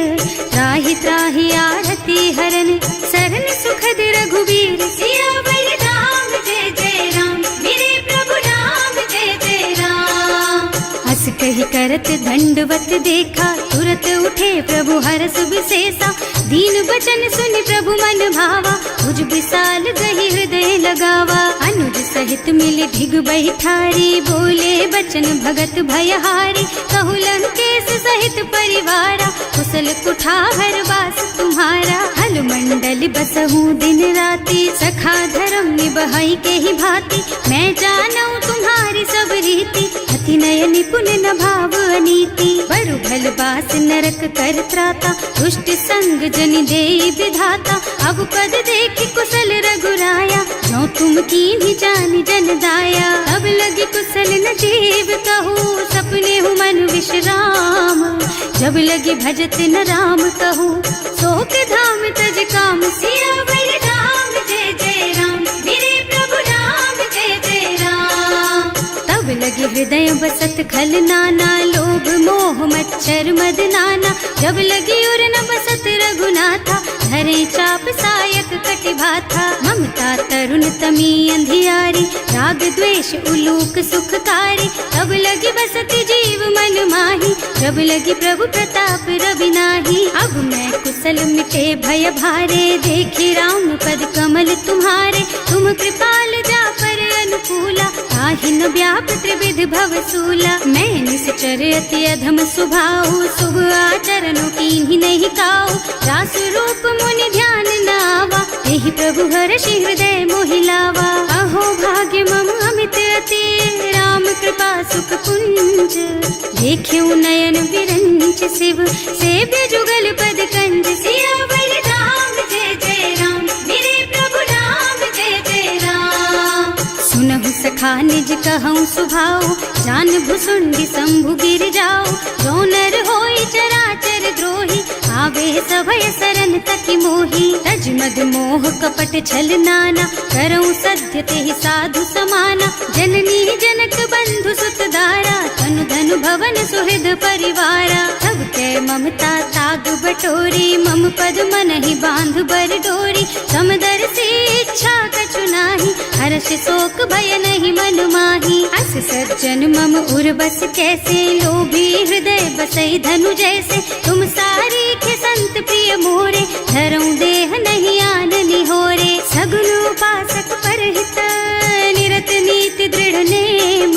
त्राहि त्राहि आरती हरन, करत दंडवत देखा, तुरत उठे प्रभु हरस विशेषा। दीन बचन सुनि प्रभु मन भावा, तुझ विशाल गही हृदय लगावा। अनुज सहित मिल ढिग बैठारी, बोले बचन भगत भयहारी। कहु लंकेश सहित परिवारा, कुशल कुठार वास तुम्हारा। हल मंडल बसहु दिन राति, सखा धर्म निबहई के ही भांति। मैं जानऊ तुम्हारी सब रीति, अति नय निपुण न भाव अनीति। बड़ु भल बास नरक कर त्राता, दुष्ट संग जनि देई विधाता। अब पद देखि कुशल रघुराया, जो तुम कीन्ही जानि जन दाया। अब लगी कुशल न जीव कहू, सपने हूँ मन विश्राम। जब लगी भजत न राम कहू, सोक धाम तज काम। सियावर राम जय जय राम, मेरे प्रभु राम जय जय राम। तब लगी हृदय बसत खल नाना, लोभ मोह मच्छर मद नाना। जब लगी उर न बसत रघुनाथा, धरे चाप सायक कटिभाथा। ममता तरुण तमी अंधियारी, राग द्वेष उलूक सुखकारी। तब लगी बसती जीव मन माही, जब लगी प्रभु प्रताप रवि नाही। अब मैं कुशल मिटे भय भारे, देखे राम पद कमल तुम्हारे। तुम कृपाल जा पर अनुकूला, ताहि न व्याप त्रिविध भवसूला। मैं निश्चर अति अधम स्वभाव, शुभ आचरणों कीन्ही नहीं काऊ। रासु रूप मुनि ध्यान न आवा, एहि प्रभु हर्षि हृदय मोहि लावा। अहो भाग्य मम अमित अति, राम कृपा सुख पुंज। देख्यऊ नयन विरंच शिव, सेव्य जुगल पद कंज। सियावर राम जय जय राम, मेरे प्रभु राम जय जय राम। सुनहु सखा निज कहऊँ सुभाऊ, जान भुसुंडी शंभु गिर जाऊ। जो नर होई चराचर द्रोही, आवे सभय सरन तकी मोही। तज मद मोह कपट छल नाना, करऊँ सत्य तेहि साधु समाना। जननी जनक बंधु सुत दारा, तनु धनु भवन सुहृद परिवारा। सब के ममता ताग बटोरी, मम पद मन ही बांध बर डोरी। समदर से इच्छा कछु नाही, हर्ष शोक भय नहीं मन माही। अस सज्जन मम उर बस कैसे, लोभी हृदय बसई धनु जैसे। तुम सारी के संत प्रिय मोरे, धरऊं देह नहीं आन निहोरे। सगुन उपासक परहित, निरत नीति दृढ़ नेम।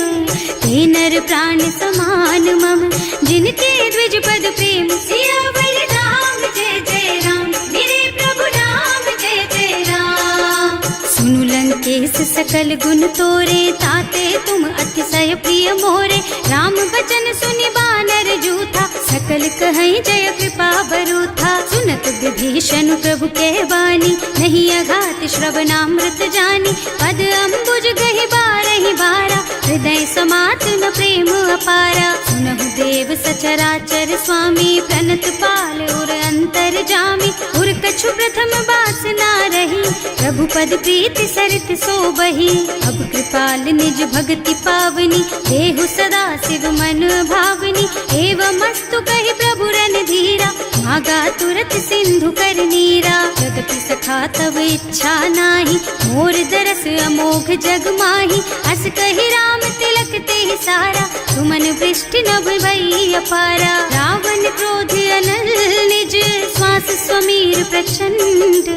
ते नर प्राण समान मम, जिनके द्विज पद प्रेम। सियावर राम जय जय राम, मेरे प्रभु राम जय जय राम। सुनु लंकेश सकल गुण तोरे, ताते तुम अतिशय प्रिय मोरे। राम बचन सुनि बानर जूथा, सकल कहई जय कृपा बरूथा। सुनत विभीषण प्रभु के बानी, नहीं अघात श्रवणामृत जानी। पद अम्बुज गहि बारहि बारा, हृदय समात न प्रेम अपारा। सुनहु देव सचराचर स्वामी, प्रणत पाल उर अंतर जामी। उर कछु प्रथम बास ना रही, प्रभु पद प्रीति सरित सो बही। अब कृपाल निज भक्ति पावनी, देहु सदा शिव मन भावनी। एवं मस्तु कहि प्रभु रन धीरा, मागा तुरत सिंधु कर नीरा। जगति सखा तब इच्छा नाही, मोर दरस अमोघ जग माही। अस कहि राम तिलक तेहि सारा, सुमन वृष्टि नभ भई अपारा। रावण क्रोध अनल निज, श्वास स्वमीर प्रचंड।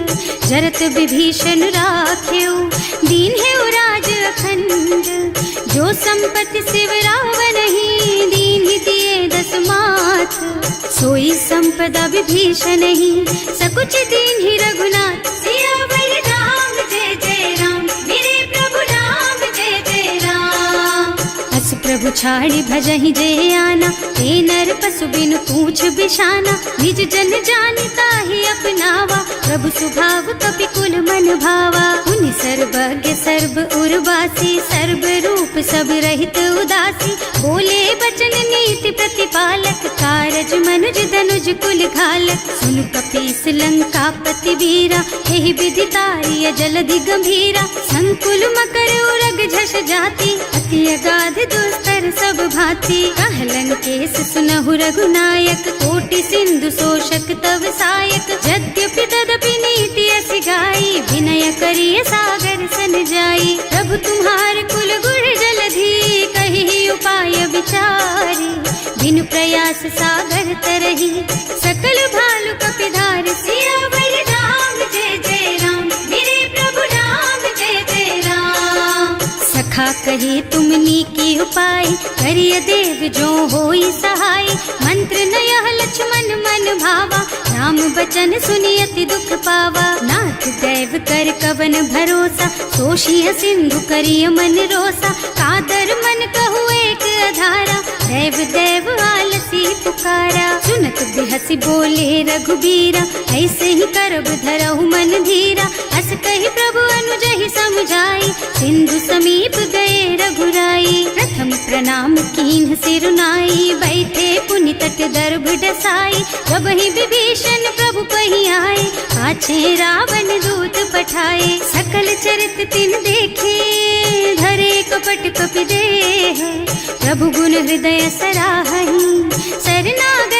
जरत विभीषण राख्यो, दीन है राज अखंड। जो संपत्ति शिव रावण ही, दीन ही दिए दस माथ। सोई संपदा विभीषण ही, सकुच दीन ही रघुनाथ। सियावर राम जय जय राम, मेरे प्रभु राम जय जय राम। अस प्रभु छाड़ी भजहि जय आना, ते नर पशु बिनु पूछ बिशाना। निज जन जानि ताहि अपनावा, प्रभु सुभाव कपि कुल मन भावा। उनि सर्वज्ञ सर्व उर्वासी, सर्व रूप सब रहित उदासी। बोले बचन नीति प्रतिपालक, कारज मनुज धनुज कुल घालक। सुनु कपीस लंका पति वीरा, एहि विधि तारिय जलधि गंभीरा। संकुल मकर उरग झष जाति, अति अगाध दुस्तर सब भांति। कह लंकेश सुनहु रघुनायक, कोटि सिंधु शोषक तव सायक। यद्यपि तदपि नीति असि गाई, विनय करिय सागर सन जाई। प्रभु तुम्हार कुल गुण जलधि, कहि उपाय विचारी। बिनु प्रयास सागर तरही, सकल भालु कपिधार सियावर राम जय जय राम, मेरे प्रभु राम जय जय राम। सखा कहे तुमनी की उपाय, करिय देव जो होई सहाय। मंत्र नयह लक्ष्मण मन भावा, राम बचन सुनि अति दुख पावा। नाथ दैव कर कवन भरोसा, सोषिय सिंधु करिय मन रोसा। कादर मन कहु एक अधारा, देव देव आलसी पुकारा। सुनत बिहसी बोले रघुबीरा, ऐसे ही करब धरहु मन धीरा। अस कहि प्रभु अनुजहि समझाई, सिंधु समीप गए रघुराई। प्रथम प्रणाम कीन्ह सिर नाई, बैठे पुनि तट दर्भ डसाई। जब ही विभीषण प्रभु पही आए, पाछे रावण दूत पठाए। सकल चरित तिन देखे, धरे कपट कपि देह। प्रभु गुण हृदय सराहहि, सरनागत